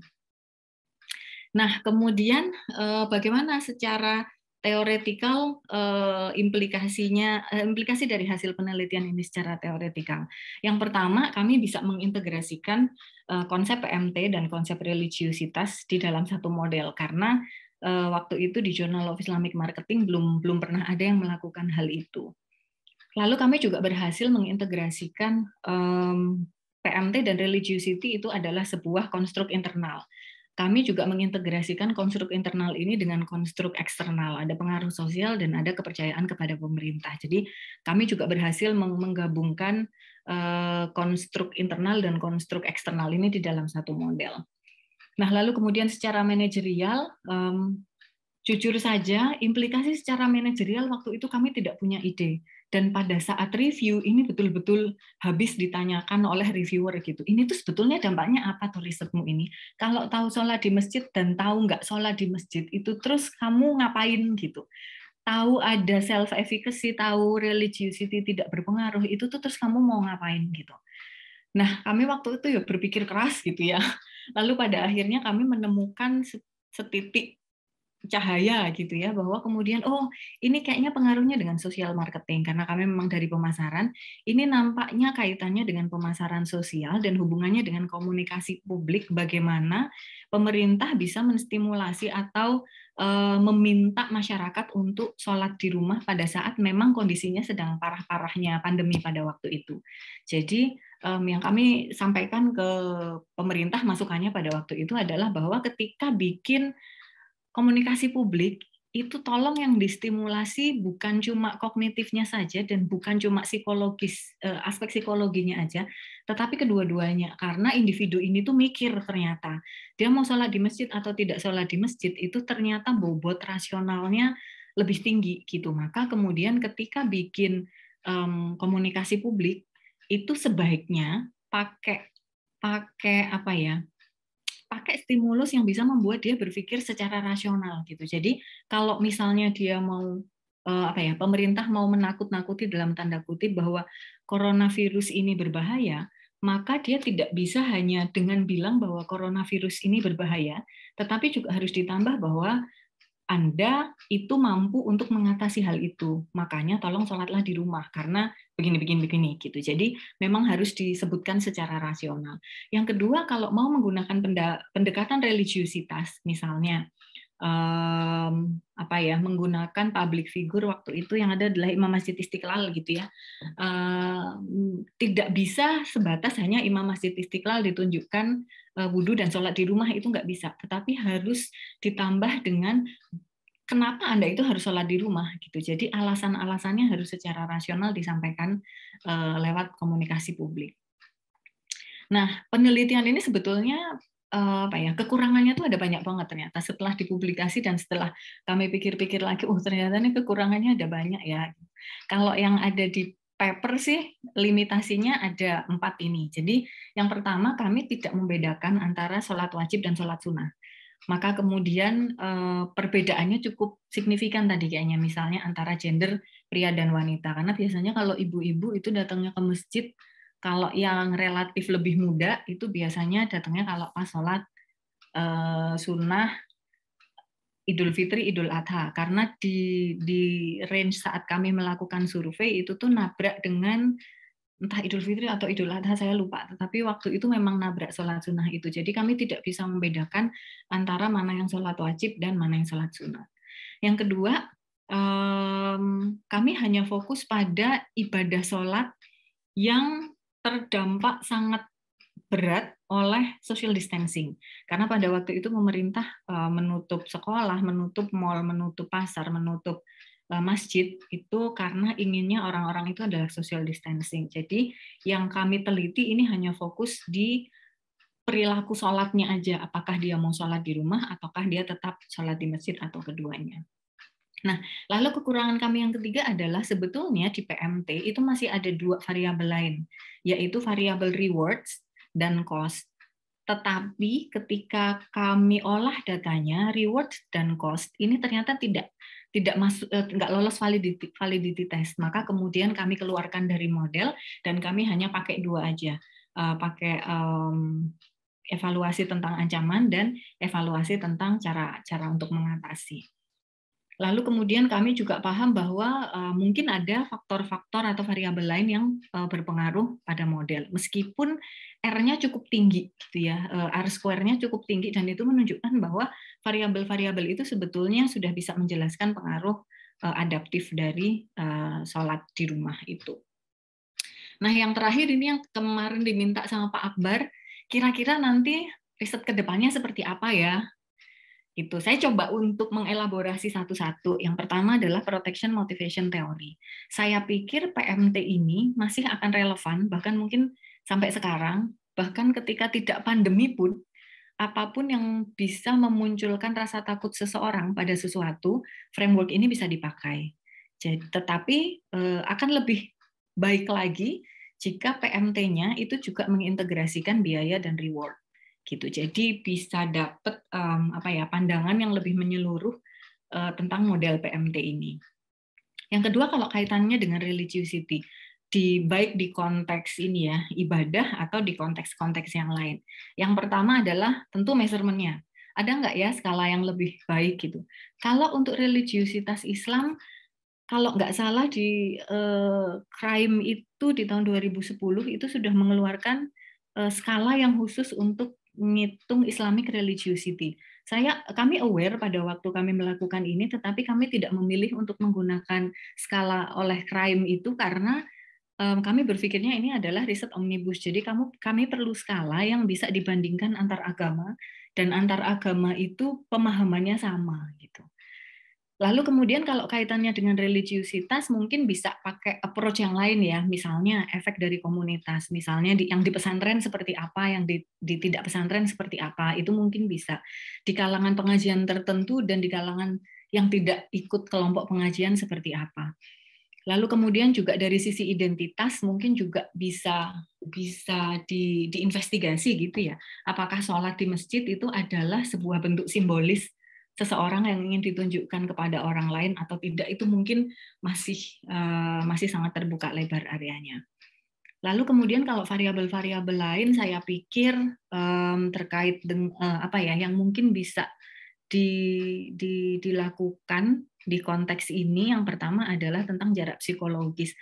Nah, kemudian bagaimana secara teoretikal implikasi dari hasil penelitian ini secara teoretikal. Yang pertama, kami bisa mengintegrasikan konsep PMT dan konsep religiusitas di dalam satu model karena waktu itu di Journal of Islamic Marketing belum pernah ada yang melakukan hal itu. Lalu kami juga berhasil mengintegrasikan PMT dan religiosity itu adalah sebuah konstruk internal. Kami juga mengintegrasikan konstruk internal ini dengan konstruk eksternal. Ada pengaruh sosial dan ada kepercayaan kepada pemerintah. Jadi kami juga berhasil menggabungkan konstruk internal dan konstruk eksternal ini di dalam satu model. Nah, lalu kemudian secara manajerial, jujur saja, implikasi secara manajerial waktu itu kami tidak punya ide. Dan pada saat review, ini betul-betul habis ditanyakan oleh reviewer gitu. Ini tuh sebetulnya dampaknya apa tuh risetmu ini? Kalau tahu sholat di masjid dan tahu nggak sholat di masjid, itu terus kamu ngapain gitu? Tahu ada self-efficacy, tahu religiosity tidak berpengaruh, itu tuh terus kamu mau ngapain gitu. Nah, kami waktu itu ya berpikir keras gitu ya. Lalu pada akhirnya kami menemukan setitik cahaya gitu ya, bahwa kemudian oh ini kayaknya pengaruhnya dengan sosial marketing karena kami memang dari pemasaran, ini nampaknya kaitannya dengan pemasaran sosial dan hubungannya dengan komunikasi publik, bagaimana pemerintah bisa menstimulasi atau meminta masyarakat untuk sholat di rumah pada saat memang kondisinya sedang parah-parahnya pandemi pada waktu itu. Jadi yang kami sampaikan ke pemerintah masukannya pada waktu itu adalah bahwa ketika bikin komunikasi publik itu tolong yang distimulasi bukan cuma kognitifnya saja dan bukan cuma psikologis, aspek psikologinya aja, tetapi kedua-duanya. Karena individu ini tuh mikir ternyata, dia mau sholat di masjid atau tidak sholat di masjid, itu ternyata bobot rasionalnya lebih tinggi gitu. Maka kemudian ketika bikin komunikasi publik, itu sebaiknya pakai apa ya? Pakai stimulus yang bisa membuat dia berpikir secara rasional gitu. Jadi kalau misalnya dia mau pemerintah mau menakut-nakuti dalam tanda kutip bahwa coronavirus ini berbahaya, maka dia tidak bisa hanya dengan bilang bahwa coronavirus ini berbahaya, tetapi juga harus ditambah bahwa Anda itu mampu untuk mengatasi hal itu. Makanya tolong sholatlah di rumah karena begini gitu. Jadi memang harus disebutkan secara rasional. Yang kedua, kalau mau menggunakan pendekatan religiusitas, misalnya menggunakan public figure waktu itu yang ada adalah Imam Masjid Istiqlal gitu ya. Tidak bisa sebatas hanya Imam Masjid Istiqlal ditunjukkan wudhu dan sholat di rumah, itu nggak bisa, tetapi harus ditambah dengan kenapa Anda itu harus sholat di rumah gitu. Jadi alasan-alasannya harus secara rasional disampaikan lewat komunikasi publik. Nah, penelitian ini sebetulnya kekurangannya tuh ada banyak banget ternyata setelah dipublikasi dan setelah kami pikir-pikir lagi, ternyata ini kekurangannya ada banyak ya. Kalau yang ada di paper sih limitasinya ada 4 ini. Jadi yang pertama, kami tidak membedakan antara sholat wajib dan sholat sunnah. Maka kemudian perbedaannya cukup signifikan tadi kayaknya, misalnya antara gender pria dan wanita. Karena biasanya kalau ibu-ibu itu datangnya ke masjid, kalau yang relatif lebih muda itu biasanya datangnya kalau pas sholat sunnah Idul Fitri, Idul Adha. Karena di range saat kami melakukan survei itu tuh nabrak dengan entah Idul Fitri atau Idul Adha, saya lupa. Tetapi waktu itu memang nabrak sholat sunnah itu. Jadi kami tidak bisa membedakan antara mana yang sholat wajib dan mana yang sholat sunnah. Yang kedua, kami hanya fokus pada ibadah sholat yang terdampak sangat berat oleh social distancing. Karena pada waktu itu pemerintah menutup sekolah, menutup mal, menutup pasar, menutup masjid itu karena inginnya orang-orang itu adalah social distancing. Jadi yang kami teliti ini hanya fokus di perilaku sholatnya aja. Apakah dia mau sholat di rumah ataukah dia tetap sholat di masjid atau keduanya. Nah, lalu kekurangan kami yang ketiga adalah sebetulnya di PMT itu masih ada 2 variabel lain, yaitu variabel rewards dan cost. Tetapi ketika kami olah datanya, rewards dan cost ini ternyata tidak masuk, nggak lolos validity test. Maka kemudian kami keluarkan dari model dan kami hanya pakai 2 aja, pakai evaluasi tentang ancaman dan evaluasi tentang cara untuk mengatasi. Lalu kemudian kami juga paham bahwa mungkin ada faktor-faktor atau variabel lain yang berpengaruh pada model. Meskipun R-nya cukup tinggi, gitu ya, R-square-nya cukup tinggi, dan itu menunjukkan bahwa variabel-variabel itu sebetulnya sudah bisa menjelaskan pengaruh adaptif dari sholat di rumah itu. Nah, yang terakhir ini yang kemarin diminta sama Pak Akbar, kira-kira nanti riset ke depannya seperti apa ya? Itu saya coba untuk mengelaborasi satu-satu. Yang pertama adalah protection motivation theory. Saya pikir PMT ini masih akan relevan, bahkan mungkin sampai sekarang, bahkan ketika tidak pandemi pun, apapun yang bisa memunculkan rasa takut seseorang pada sesuatu, framework ini bisa dipakai. Jadi, tetapi akan lebih baik lagi jika PMT-nya itu juga mengintegrasikan biaya dan reward. Gitu. Jadi bisa dapat pandangan yang lebih menyeluruh tentang model PMT ini. Yang kedua, kalau kaitannya dengan religiosity, baik di konteks ini ya, ibadah atau di konteks-konteks yang lain. Yang pertama adalah tentu measurement-nya. Ada nggak ya skala yang lebih baik gitu? Kalau untuk religiositas Islam, kalau nggak salah di crime itu di tahun 2010 itu sudah mengeluarkan skala yang khusus untuk menghitung Islamic religiosity. Kami aware pada waktu kami melakukan ini, tetapi kami tidak memilih untuk menggunakan skala oleh crime itu karena kami berpikirnya ini adalah riset omnibus. Jadi kami perlu skala yang bisa dibandingkan antar agama, dan antar agama itu pemahamannya sama gitu. Lalu kemudian kalau kaitannya dengan religiusitas mungkin bisa pakai approach yang lain ya, misalnya efek dari komunitas, misalnya yang di pesantren seperti apa, yang di tidak pesantren seperti apa, itu mungkin bisa di kalangan pengajian tertentu dan di kalangan yang tidak ikut kelompok pengajian seperti apa. Lalu kemudian juga dari sisi identitas mungkin juga bisa diinvestigasi gitu ya, apakah sholat di masjid itu adalah sebuah bentuk simbolis seseorang yang ingin ditunjukkan kepada orang lain atau tidak, itu mungkin masih sangat terbuka lebar areanya. Lalu kemudian kalau variabel-variabel lain saya pikir terkait dengan yang mungkin bisa dilakukan di konteks ini, yang pertama adalah tentang jarak psikologis.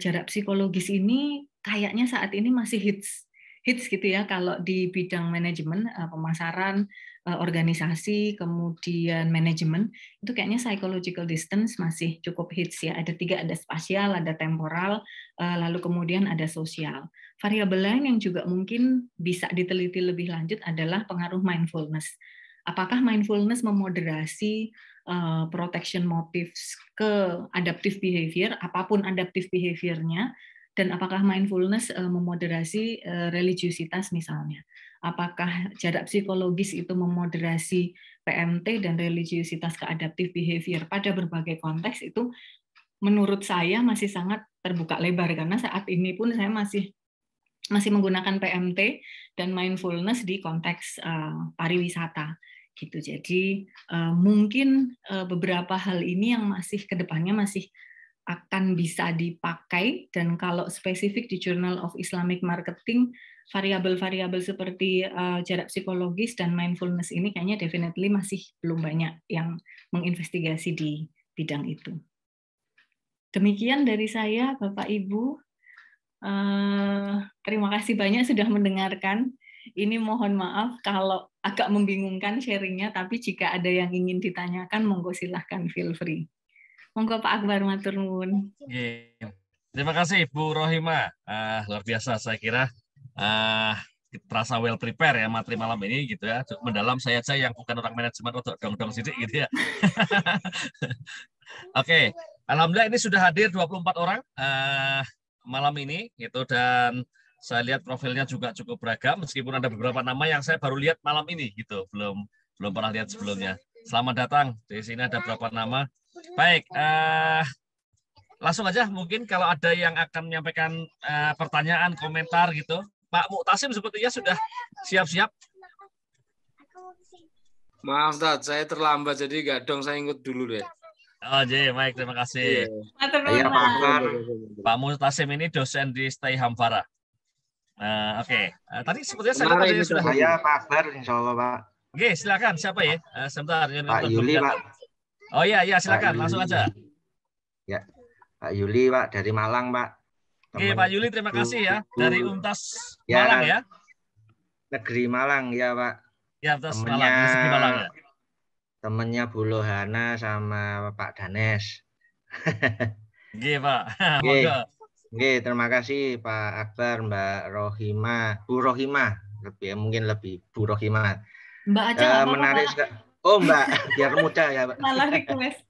Jarak psikologis ini kayaknya saat ini masih hits gitu ya kalau di bidang manajemen, pemasaran, organisasi, kemudian manajemen, itu kayaknya psychological distance masih cukup hits ya. Ada 3, ada spasial, ada temporal, lalu kemudian ada sosial. Variabel lain yang juga mungkin bisa diteliti lebih lanjut adalah pengaruh mindfulness. Apakah mindfulness memoderasi protection motives ke adaptive behavior, apapun adaptive behaviornya, dan apakah mindfulness memoderasi religiusitas misalnya. Apakah jarak psikologis itu memoderasi PMT dan religiusitas ke adaptive behavior pada berbagai konteks, itu menurut saya masih sangat terbuka lebar, karena saat ini pun saya masih menggunakan PMT dan mindfulness di konteks pariwisata gitu. Jadi mungkin beberapa hal ini yang masih kedepannya masih akan bisa dipakai, dan kalau spesifik di Journal of Islamic Marketing, variabel-variabel seperti jarak psikologis dan mindfulness ini kayaknya definitely masih belum banyak yang menginvestigasi di bidang itu. Demikian dari saya, Bapak Ibu. Terima kasih banyak sudah mendengarkan. Ini mohon maaf kalau agak membingungkan sharingnya, tapi jika ada yang ingin ditanyakan, monggo silahkan, feel free. Monggo Pak Akbar, matur nuwun. Terima kasih Bu Rohima. Luar biasa, saya kira terasa well prepare ya materi malam ini gitu ya. Cukup mendalam, saya aja yang bukan orang manajemen untuk dong-dong sidik gitu ya. Oke, alhamdulillah ini sudah hadir 24 orang malam ini gitu, dan saya lihat profilnya juga cukup beragam meskipun ada beberapa nama yang saya baru lihat malam ini gitu, belum pernah lihat sebelumnya. Selamat datang. Di sini ada beberapa nama. Baik, langsung aja mungkin kalau ada yang akan menyampaikan pertanyaan, komentar gitu. Pak Muktasim sepertinya sudah siap-siap. Maaf, Tat, saya terlambat jadi nggak dong, saya ikut dulu deh. Oh, baik, terima kasih. Iya, Pak Akbar. Pak Muktasim ini dosen di Stay Hamfara. Oke. Tadi sepertinya saya lihat ada sudah. Saya Pak Akbar, insya Allah Pak. Oke, silakan. Siapa ya? Sebentar. Pak Yuli, Pak. Oh iya, silakan. Langsung aja. Ya, Pak Yuli, Pak, dari Malang, Pak. Oke, Pak Yuli, terima kasih ya. Dari Untas Malang ya. Negeri Malang, ya Pak. Ya, Untas Malang. Negeri Malang ya. Temennya Bu Lohana sama Pak Danes. Oke, Pak. Oke, terima kasih Pak Akbar, Mbak Rohima, Bu Rohima, mungkin lebih Bu Rohima. Mbak aja menarik sekali. Oh Mbak, biar mudah ya Pak. Malah request.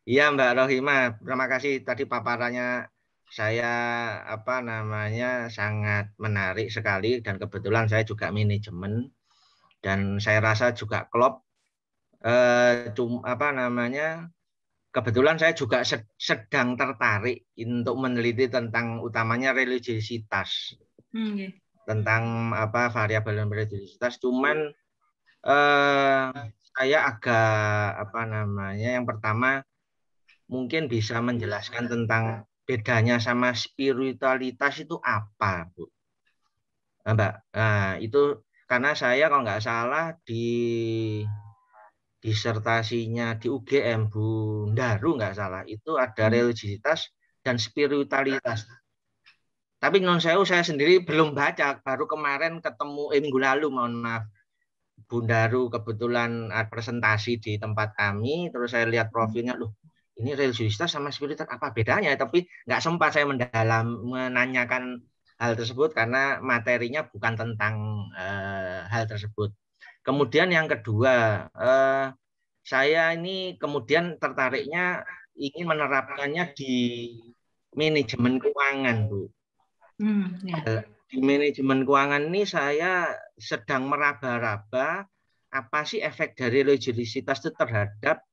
Iya Mbak Rohima, terima kasih tadi paparannya saya sangat menarik sekali, dan kebetulan saya juga manajemen dan saya rasa juga klop. Kebetulan saya juga sedang tertarik untuk meneliti tentang utamanya religiositas, tentang variabel religiositas. Cuman saya agak yang pertama mungkin bisa menjelaskan tentang bedanya sama spiritualitas itu apa, Bu? Mbak. Nah, itu karena saya kalau nggak salah di disertasinya di UGM Bu Ndaru nggak salah itu ada religiositas dan spiritualitas. Tapi non saya sendiri belum baca, baru kemarin ketemu minggu lalu, mohon maaf. Bu Ndaru kebetulan presentasi di tempat kami, terus saya lihat profilnya, loh ini religiositas sama spiritualitas apa bedanya? Tapi nggak sempat saya menanyakan hal tersebut karena materinya bukan tentang hal tersebut. Kemudian yang kedua, saya ini kemudian tertariknya ingin menerapkannya di manajemen keuangan, Bu. Di manajemen keuangan ini saya sedang meraba-raba apa sih efek dari religiositas itu terhadap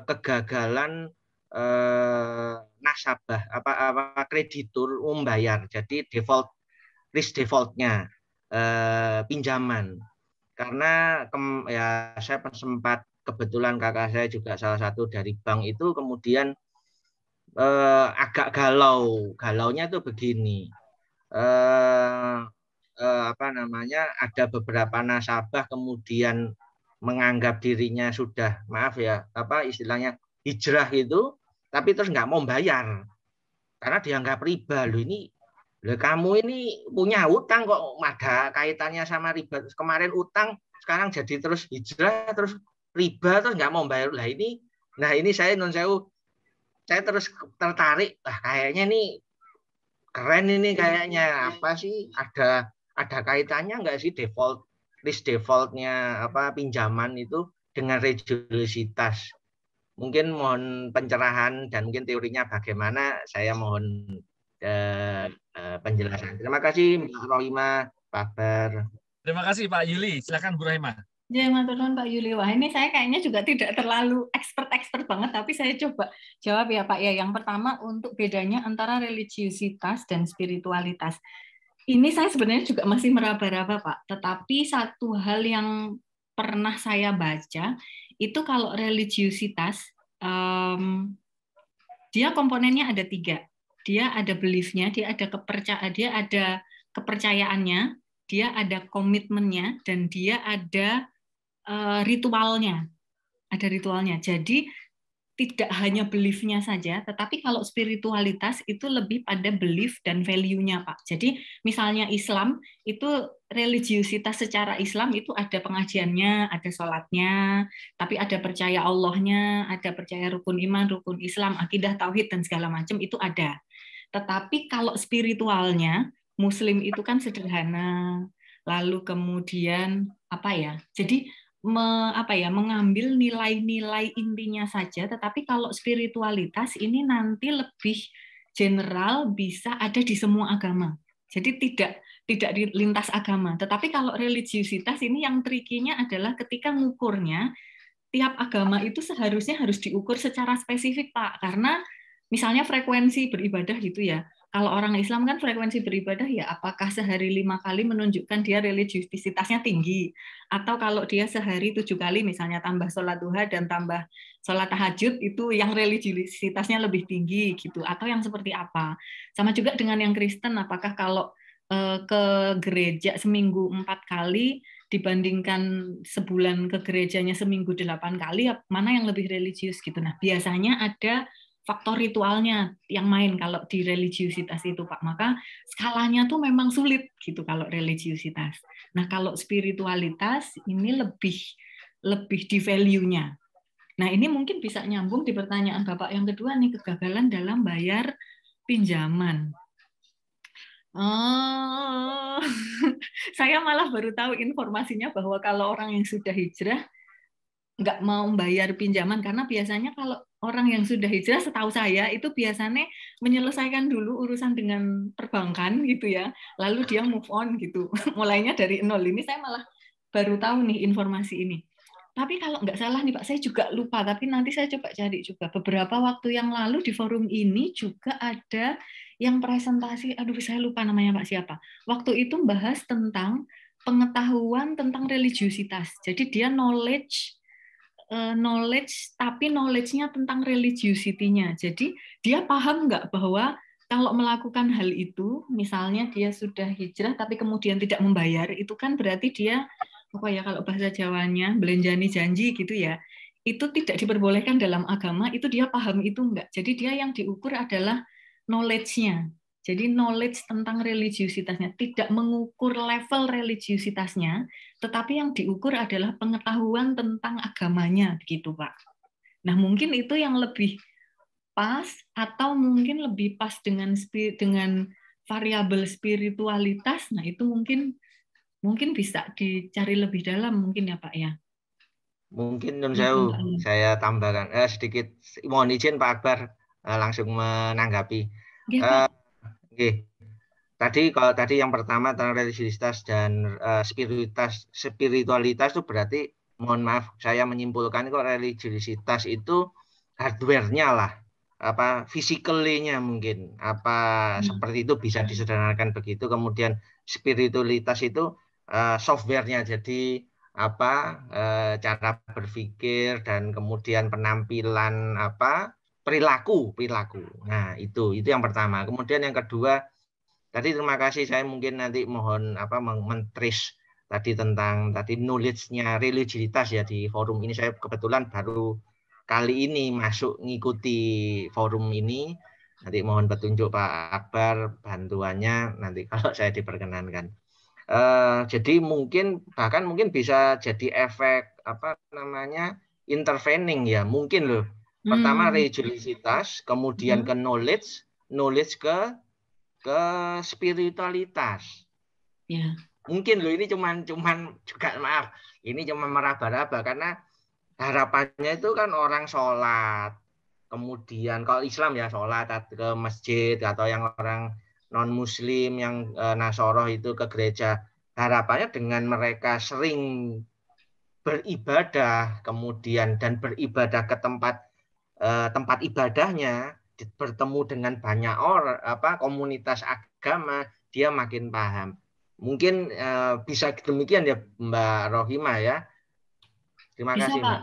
kegagalan nasabah, kreditur membayar. Jadi risk default-nya pinjaman. Karena saya sempat kebetulan kakak saya juga salah satu dari bank itu kemudian agak galaunya itu begini, ada beberapa nasabah kemudian menganggap dirinya sudah istilahnya hijrah gitu, tapi terus nggak mau bayar karena dianggap riba. Loh, ini Loh, kamu ini punya utang kok ada kaitannya sama riba. Kemarin utang, sekarang jadi terus hijrah, terus riba, terus nggak mau bayar. Lah ini, nah ini saya non sewu, saya terus tertarik. Lah kayaknya nih keren ini kayaknya apa sih? Ada kaitannya nggak sih list defaultnya apa pinjaman itu dengan religiositas? Mungkin mohon pencerahan dan mungkin teorinya bagaimana. Saya mohon penjelasan. Terima kasih Mbak Rohima, Pak Akbar. Terima kasih Pak Yuli. Silakan Bu Rahima. Ya, matur nuwun Pak Yuli. Wah, ini saya kayaknya juga tidak terlalu expert banget, tapi saya coba jawab ya Pak ya. Yang pertama untuk bedanya antara religiusitas dan spiritualitas. Ini saya sebenarnya juga masih meraba-raba Pak. Tetapi satu hal yang pernah saya baca itu kalau religiusitas dia komponennya ada 3. Dia ada belief-nya, dia ada kepercayaannya, dia ada komitmennya, dan dia ada ritualnya. Ada ritualnya. Jadi tidak hanya belief-nya saja, tetapi kalau spiritualitas itu lebih pada belief dan value-nya, Pak. Jadi misalnya Islam, itu religiusitas secara Islam itu ada pengajiannya, ada sholatnya, tapi ada percaya Allahnya, ada percaya rukun iman, rukun Islam, akidah, tauhid, dan segala macam itu ada. Tetapi kalau spiritualnya, Muslim itu kan sederhana, lalu kemudian apa ya? Jadi mengambil nilai-nilai intinya saja, tetapi kalau spiritualitas ini nanti lebih general, bisa ada di semua agama. Jadi tidak di lintas agama. Tetapi kalau religiusitas ini yang trikinya adalah ketika ngukurnya, tiap agama itu seharusnya harus diukur secara spesifik, Pak. Karena misalnya frekuensi beribadah gitu ya. Kalau orang Islam kan frekuensi beribadah ya apakah sehari 5 kali menunjukkan dia religiusitasnya tinggi, atau kalau dia sehari 7 kali misalnya tambah sholat duha dan tambah sholat tahajud itu yang religiusitasnya lebih tinggi gitu, atau yang seperti apa. Sama juga dengan yang Kristen, apakah kalau ke gereja seminggu 4 kali dibandingkan sebulan ke gerejanya seminggu 8 kali, mana yang lebih religius gitu. Nah biasanya ada faktor ritualnya yang main kalau di religiusitas itu Pak, maka skalanya tuh memang sulit gitu kalau religiusitas. Nah kalau spiritualitas ini lebih di value-nya. Nah ini mungkin bisa nyambung di pertanyaan Bapak yang kedua nih, kegagalan dalam bayar pinjaman. Oh, saya malah baru tahu informasinya bahwa kalau orang yang sudah hijrah nggak mau bayar pinjaman, karena biasanya kalau orang yang sudah hijrah setahu saya itu biasanya menyelesaikan dulu urusan dengan perbankan gitu ya, lalu dia move on gitu, mulainya dari nol. Ini saya malah baru tahu nih informasi ini. Tapi kalau nggak salah nih Pak, saya juga lupa, tapi nanti saya coba cari juga. Beberapa waktu yang lalu di forum ini juga ada yang presentasi, aduh saya lupa namanya Pak siapa. Waktu itu bahas tentang pengetahuan tentang religiusitas. Jadi dia knowledge tapi knowledge-nya tentang religiosity-nya. Jadi dia paham nggak bahwa kalau melakukan hal itu, misalnya dia sudah hijrah tapi kemudian tidak membayar, itu kan berarti dia apa ya kalau bahasa Jawanya belenjani janji gitu ya. Itu tidak diperbolehkan dalam agama, itu dia paham itu enggak. Jadi dia yang diukur adalah knowledge-nya. Jadi knowledge tentang religiusitasnya, tidak mengukur level religiusitasnya, tetapi yang diukur adalah pengetahuan tentang agamanya, begitu Pak. Nah mungkin itu yang lebih pas, atau mungkin lebih pas dengan variabel spiritualitas. Nah itu mungkin bisa dicari lebih dalam mungkin ya Pak ya. Mungkin saya tambahkan sedikit, mohon izin Pak Akbar langsung menanggapi. Ya, Pak. Tadi yang pertama tentang religiusitas dan spiritualitas itu berarti, mohon maaf saya menyimpulkan kok religiusitas itu hardware-nya lah, apa physically-nya mungkin seperti itu bisa disederhanakan begitu. Kemudian spiritualitas itu software-nya, jadi cara berpikir dan kemudian penampilan perilaku. Nah itu yang pertama. Kemudian yang kedua, tadi terima kasih, saya mungkin nanti mohon mentris tadi tentang knowledge-nya religiositas ya di forum ini. Saya kebetulan baru kali ini masuk ngikuti forum ini. Nanti mohon petunjuk Pak Akbar, bantuannya nanti kalau saya diperkenankan. Jadi bahkan mungkin bisa jadi efek apa namanya intervening ya, mungkin loh. Pertama religiositas, kemudian ke knowledge ke spiritualitas. Ya. Mungkin loh, ini cuman juga maaf, ini cuma meraba-raba karena harapannya itu kan orang sholat, kemudian kalau Islam ya sholat ke masjid, atau yang orang non Muslim yang Nasoroh itu ke gereja. Harapannya dengan mereka sering beribadah, kemudian dan beribadah ke tempat ibadahnya, bertemu dengan banyak orang, komunitas agama, dia makin paham. Mungkin bisa demikian ya Mbak Rohimah ya. Terima Bisa, kasih Pak.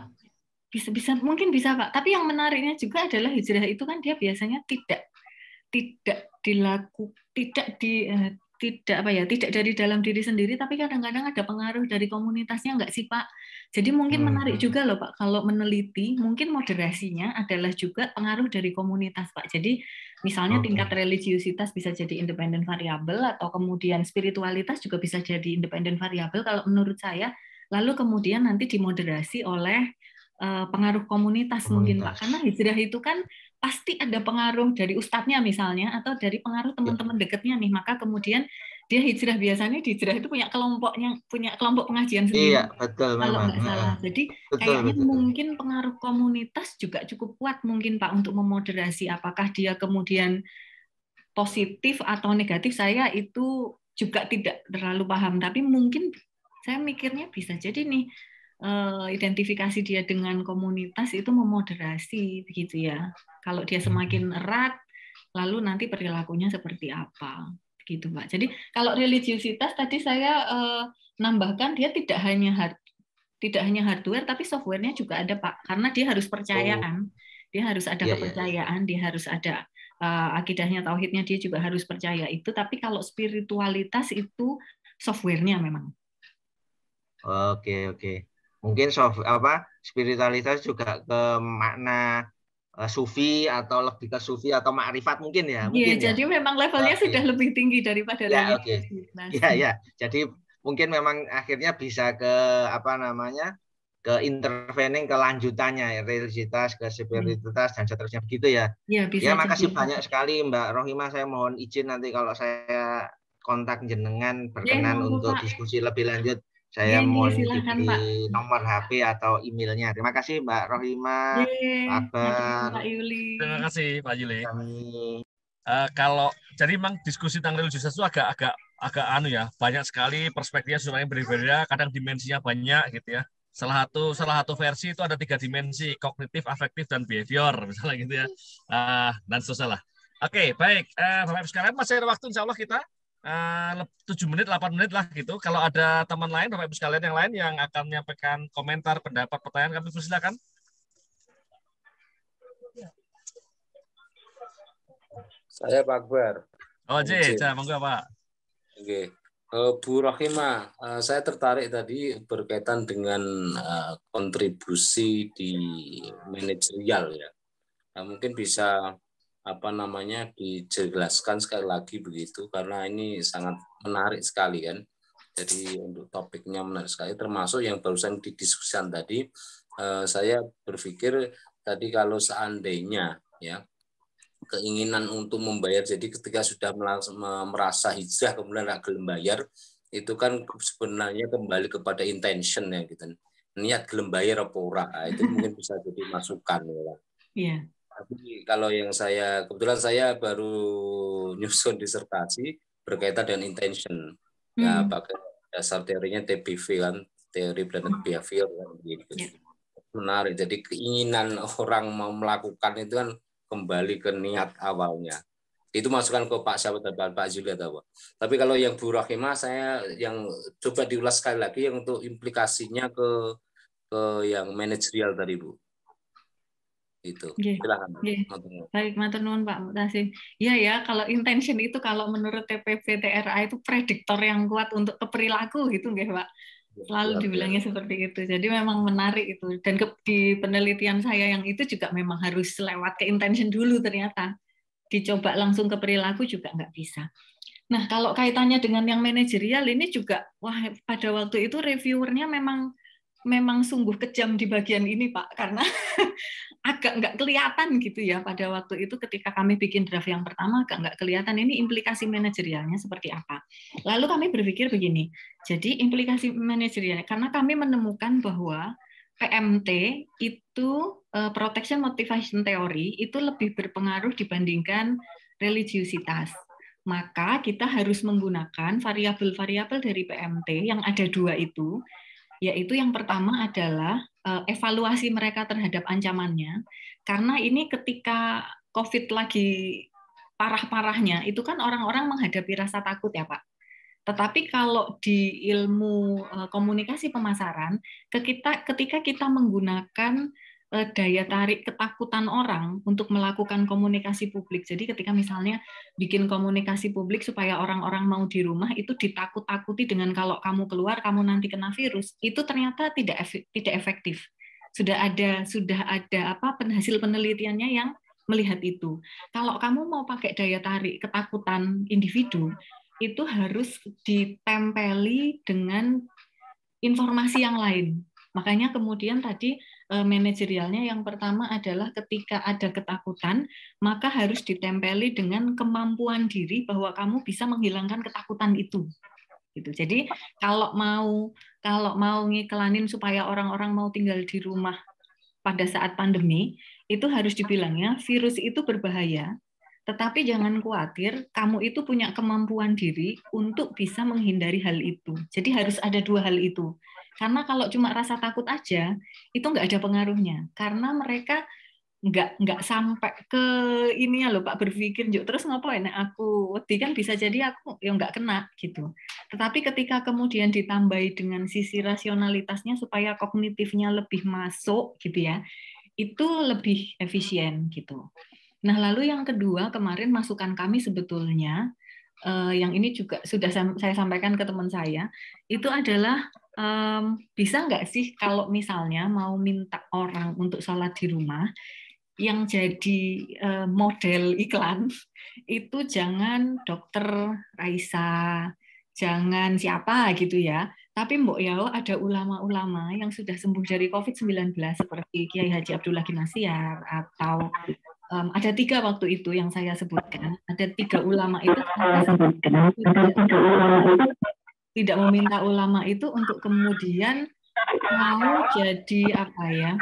Mbak. Bisa mungkin bisa Pak. Tapi yang menariknya juga adalah hijrah itu kan dia biasanya tidak dari dalam diri sendiri, tapi kadang-kadang ada pengaruh dari komunitasnya, nggak sih Pak? Jadi mungkin menarik juga loh Pak, kalau meneliti mungkin moderasinya adalah juga pengaruh dari komunitas Pak. Jadi misalnya tingkat religiusitas bisa jadi independen variabel, atau kemudian spiritualitas juga bisa jadi independen variabel kalau menurut saya. Lalu kemudian nanti dimoderasi oleh pengaruh komunitas mungkin Pak. Karena hijrah itu kan pasti ada pengaruh dari ustadznya misalnya, atau dari pengaruh teman-teman dekatnya nih, maka kemudian dia hijrah, biasanya di hijrah itu punya kelompok pengajian sendiri. Iya, betul kalau memang. nggak salah. Jadi kayaknya mungkin pengaruh komunitas juga cukup kuat mungkin Pak untuk memoderasi. Apakah dia kemudian positif atau negatif, saya itu juga tidak terlalu paham, tapi mungkin saya mikirnya bisa jadi nih identifikasi dia dengan komunitas itu memoderasi begitu ya. Kalau dia semakin erat, lalu nanti perilakunya seperti apa, gitu Pak. Jadi kalau religiusitas tadi saya nambahkan, dia tidak hanya hardware, tapi softwarenya juga ada Pak. Karena dia harus percaya kan, dia harus ada kepercayaan, dia harus ada akidahnya, tauhidnya, dia juga harus percaya itu. Tapi kalau spiritualitas itu softwarenya memang. Oke. Mungkin spiritualitas juga ke makna sufi, atau lebih ke sufi atau makrifat mungkin ya. Iya, jadi memang levelnya sudah lebih tinggi daripada religiusitas. Ya. Jadi mungkin memang akhirnya bisa ke ke intervening, ke lanjutannya, religiusitas ke spiritualitas dan seterusnya begitu ya. Ya, bisa. Makasih banyak sekali Mbak Rohimah. Saya mohon izin nanti kalau saya kontak jenengan berkenan untuk diskusi lebih lanjut. Saya mohon diberi nomor HP atau emailnya. Terima kasih Mbak Rohimah, Pak Akbar. Pak Yuli. Terima kasih Pak Yuli. Jadi memang diskusi tentang religiusitas itu agak banyak sekali perspektifnya, sebenarnya berbeda, kadang dimensinya banyak gitu ya. Salah satu versi itu ada 3 dimensi, kognitif, afektif, dan behavior misalnya gitu ya. Dan seterusnya lah. Oke, baik. Bapak Ibu sekalian, masih ada waktu insya Allah kita 7 menit, 8 menit lah gitu. Kalau ada teman lain, Bapak Ibu sekalian yang lain yang akan menyampaikan komentar, pendapat, pertanyaan, kami persilakan. Saya Pak Akbar. Monggo Pak. Oke. Bu Rohimah, saya tertarik tadi berkaitan dengan kontribusi di manajerial ya. Mungkin bisa dijelaskan sekali lagi begitu, karena ini sangat menarik sekali kan. Jadi untuk topiknya menarik sekali, termasuk yang barusan didiskusikan tadi. Saya berpikir tadi kalau seandainya ya keinginan untuk membayar, jadi ketika sudah merasa hijrah kemudian nggak gelem bayar, itu kan sebenarnya kembali kepada intention ya gitu, niat gelem bayar apa ora, itu mungkin bisa jadi masukan ya. Iya. Tapi kalau yang kebetulan saya baru nyusun disertasi berkaitan dengan intention, ya pakai dasar teorinya TBV kan, teori blended behavior kan gitu. Menarik, jadi keinginan orang mau melakukan itu kan kembali ke niat awalnya. Itu masukan ke Pak Syawat dan Pak Julia tahu. Tapi kalau yang Bu Rohimah, saya yang coba diulas sekali lagi yang untuk implikasinya ke yang manajerial tadi Bu. Itu. Silakan. Baik, matur nuwun Pak Mutasim. Iya ya, kalau intention itu kalau menurut TPV TRA itu prediktor yang kuat untuk perilaku gitu nggih Pak. Selalu dibilangnya seperti itu. Jadi memang menarik itu. Dan di penelitian saya yang itu juga memang harus lewat ke intention dulu ternyata. dicoba langsung ke perilaku juga nggak bisa. Nah, kalau kaitannya dengan yang manajerial ini juga, wah pada waktu itu reviewernya memang sungguh kejam di bagian ini, Pak, karena agak nggak kelihatan gitu ya pada waktu itu ketika kami bikin draft yang pertama, agak nggak kelihatan ini implikasi manajerialnya seperti apa. Lalu kami berpikir begini, jadi implikasi manajerialnya, karena kami menemukan bahwa PMT itu protection motivation theory itu lebih berpengaruh dibandingkan religiusitas. Maka kita harus menggunakan variabel-variabel dari PMT yang ada 2 itu, yaitu yang pertama adalah evaluasi mereka terhadap ancamannya, karena ini ketika COVID lagi parah-parahnya, itu kan orang-orang menghadapi rasa takut ya Pak. Tetapi kalau di ilmu komunikasi pemasaran, ketika kita menggunakan daya tarik ketakutan orang untuk melakukan komunikasi publik. Jadi ketika misalnya bikin komunikasi publik supaya orang-orang mau di rumah itu ditakut-takuti dengan kalau kamu keluar kamu nanti kena virus, itu ternyata tidak efektif. Sudah ada hasil penelitiannya yang melihat itu. Kalau kamu mau pakai daya tarik ketakutan individu, itu harus ditempeli dengan informasi yang lain. Makanya kemudian tadi manajerialnya yang pertama adalah ketika ada ketakutan, maka harus ditempeli dengan kemampuan diri bahwa kamu bisa menghilangkan ketakutan itu. Gitu. Jadi kalau mau ngiklanin supaya orang-orang mau tinggal di rumah pada saat pandemi, itu harus dibilangnya virus itu berbahaya, tetapi jangan khawatir, kamu itu punya kemampuan diri untuk bisa menghindari hal itu. Jadi harus ada 2 hal itu. Karena kalau cuma rasa takut aja, itu nggak ada pengaruhnya. Karena mereka nggak sampai ke ini ya loh Pak, berpikir terus ngapain aku wedi kan bisa jadi aku ya nggak kena gitu. Tetapi ketika kemudian ditambahi dengan sisi rasionalitasnya supaya kognitifnya lebih masuk gitu ya, itu lebih efisien gitu. Nah, lalu yang kedua, kemarin masukan kami sebetulnya, yang ini juga sudah saya sampaikan ke teman saya, itu adalah bisa nggak sih kalau misalnya mau minta orang untuk sholat di rumah, yang jadi model iklan, itu jangan dokter Raisa, jangan siapa gitu ya, tapi Mbok Yao ada ulama-ulama yang sudah sembuh dari COVID-19 seperti Kiai Haji Abdullah Gimnasyar atau ada 3 waktu itu yang saya sebutkan. Ada 3 ulama itu tidak meminta ulama itu untuk kemudian mau jadi apa ya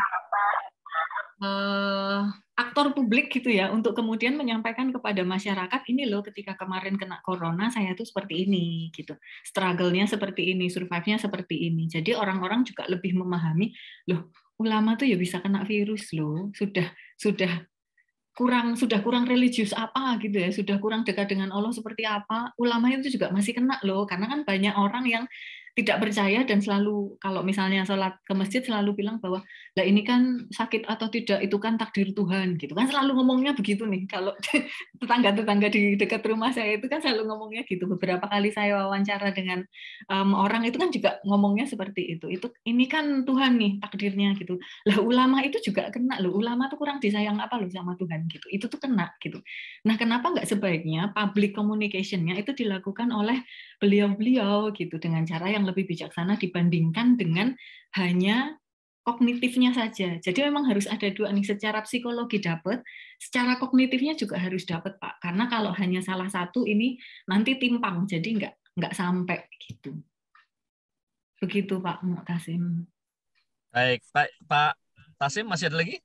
aktor publik gitu ya, untuk kemudian menyampaikan kepada masyarakat ini loh ketika kemarin kena corona saya tuh seperti ini gitu, struggle-nya seperti ini, survive-nya seperti ini. Jadi orang-orang juga lebih memahami loh ulama tuh ya bisa kena virus loh, sudah kurang religius apa gitu ya, sudah kurang dekat dengan Allah seperti apa, ulama itu juga masih kena loh, karena kan banyak orang yang tidak percaya dan selalu kalau misalnya sholat ke masjid selalu bilang bahwa lah ini kan sakit atau tidak itu kan takdir Tuhan gitu kan, selalu ngomongnya begitu nih. Kalau tetangga-tetangga di dekat rumah saya itu kan selalu ngomongnya gitu. Beberapa kali saya wawancara dengan orang itu kan juga ngomongnya seperti itu ini kan Tuhan nih takdirnya gitu. Lah ulama itu juga kena loh, ulama tuh kurang disayang apa loh sama Tuhan gitu, itu tuh kena gitu. Nah kenapa nggak sebaiknya public communication-nya itu dilakukan oleh beliau-beliau gitu dengan cara yang lebih bijaksana dibandingkan dengan hanya kognitifnya saja. Jadi memang harus ada 2 nih, secara psikologi dapat, secara kognitifnya juga harus dapat Pak. Karena kalau hanya salah satu ini nanti timpang, jadi nggak sampai gitu. Begitu Pak Tasim. Baik, Pak Tasim masih ada lagi?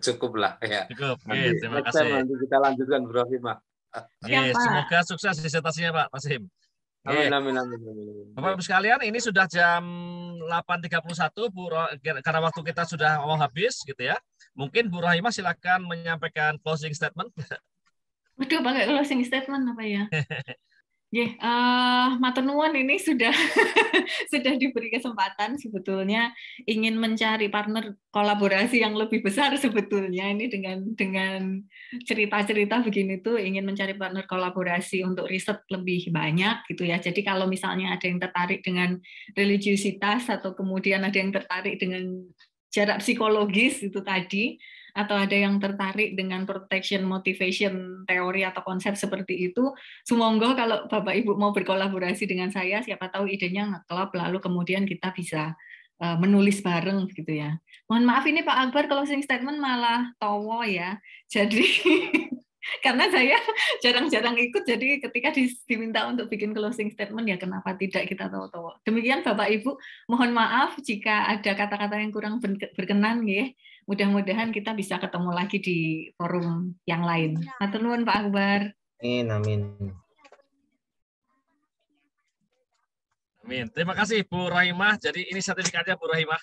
Cukup lah ya. Cukup. Terima kasih. Nanti kita lanjutkan Bro Hima. Semoga sukses disertasinya Pak Tasim. Amin. Bapak-Ibu sekalian, ini sudah jam 8.31, karena waktu kita sudah mau habis gitu ya. Mungkin Bu Rahimah silakan menyampaikan closing statement. Waduh, pakai closing statement apa ya? Matur nuwun, ini sudah diberi kesempatan sebetulnya ingin mencari partner kolaborasi yang lebih besar sebetulnya ini dengan cerita-cerita begini tuh ingin mencari partner kolaborasi untuk riset lebih banyak gitu ya. Jadi kalau misalnya ada yang tertarik dengan religiusitas atau kemudian ada yang tertarik dengan jarak psikologis itu tadi, atau ada yang tertarik dengan protection motivation teori atau konsep seperti itu, semoga kalau Bapak Ibu mau berkolaborasi dengan saya, siapa tahu idenya ngeklop, lalu kemudian kita bisa menulis bareng gitu ya. Mohon maaf ini Pak Akbar closing statement malah towo ya. Jadi karena saya jarang-jarang ikut, jadi ketika diminta untuk bikin closing statement, ya kenapa tidak kita tahu-tahu. Demikian Bapak Ibu, mohon maaf jika ada kata-kata yang kurang berkenan ya. Mudah-mudahan kita bisa ketemu lagi di forum yang lain. Matur nuwun Pak Akbar. Amin, amin. Amin. Terima kasih Bu Rahimah. Jadi ini sertifikatnya Bu Rahimah.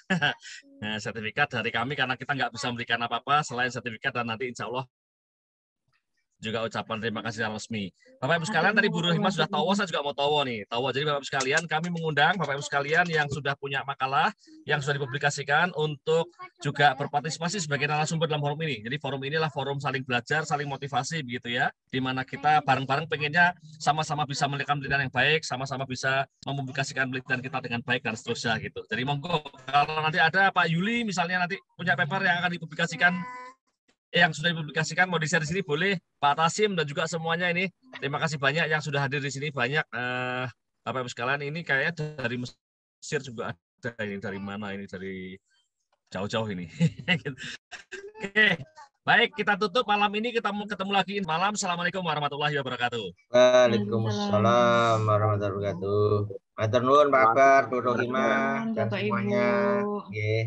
Nah, sertifikat dari kami karena kita nggak bisa memberikan apa-apa selain sertifikat, dan nanti insya Allah juga ucapan terima kasih yang resmi. Bapak Ibu sekalian, tadi Bu Rahimah sudah tahu, saya juga mau tahu nih. Tahu. Jadi Bapak Ibu sekalian, kami mengundang Bapak Ibu sekalian yang sudah punya makalah, yang sudah dipublikasikan untuk juga berpartisipasi sebagai narasumber dalam forum ini. Jadi forum inilah forum saling belajar, saling motivasi begitu ya. Di mana kita bareng-bareng pengennya sama-sama bisa melakukan penelitian yang baik, sama-sama bisa mempublikasikan penelitian kita dengan baik dan seterusnya gitu. Jadi monggo kalau nanti ada Pak Yuli misalnya nanti punya paper yang akan dipublikasikan, yang sudah dipublikasikan mau di-share di sini boleh, Pak Tasim dan juga semuanya ini. Terima kasih banyak yang sudah hadir di sini, banyak Bapak Ibu sekalian. Ini kayaknya dari Mesir juga ada, ini dari mana ini, dari jauh-jauh ini. Oke, baik kita tutup malam ini, kita ketemu lagi malam. Assalamualaikum warahmatullahi wabarakatuh. Waalaikumsalam warahmatullahi wabarakatuh. Matur nuwun Pak Akbar, Bu Rahimah dan Bapak semuanya. Ibu. Nggih.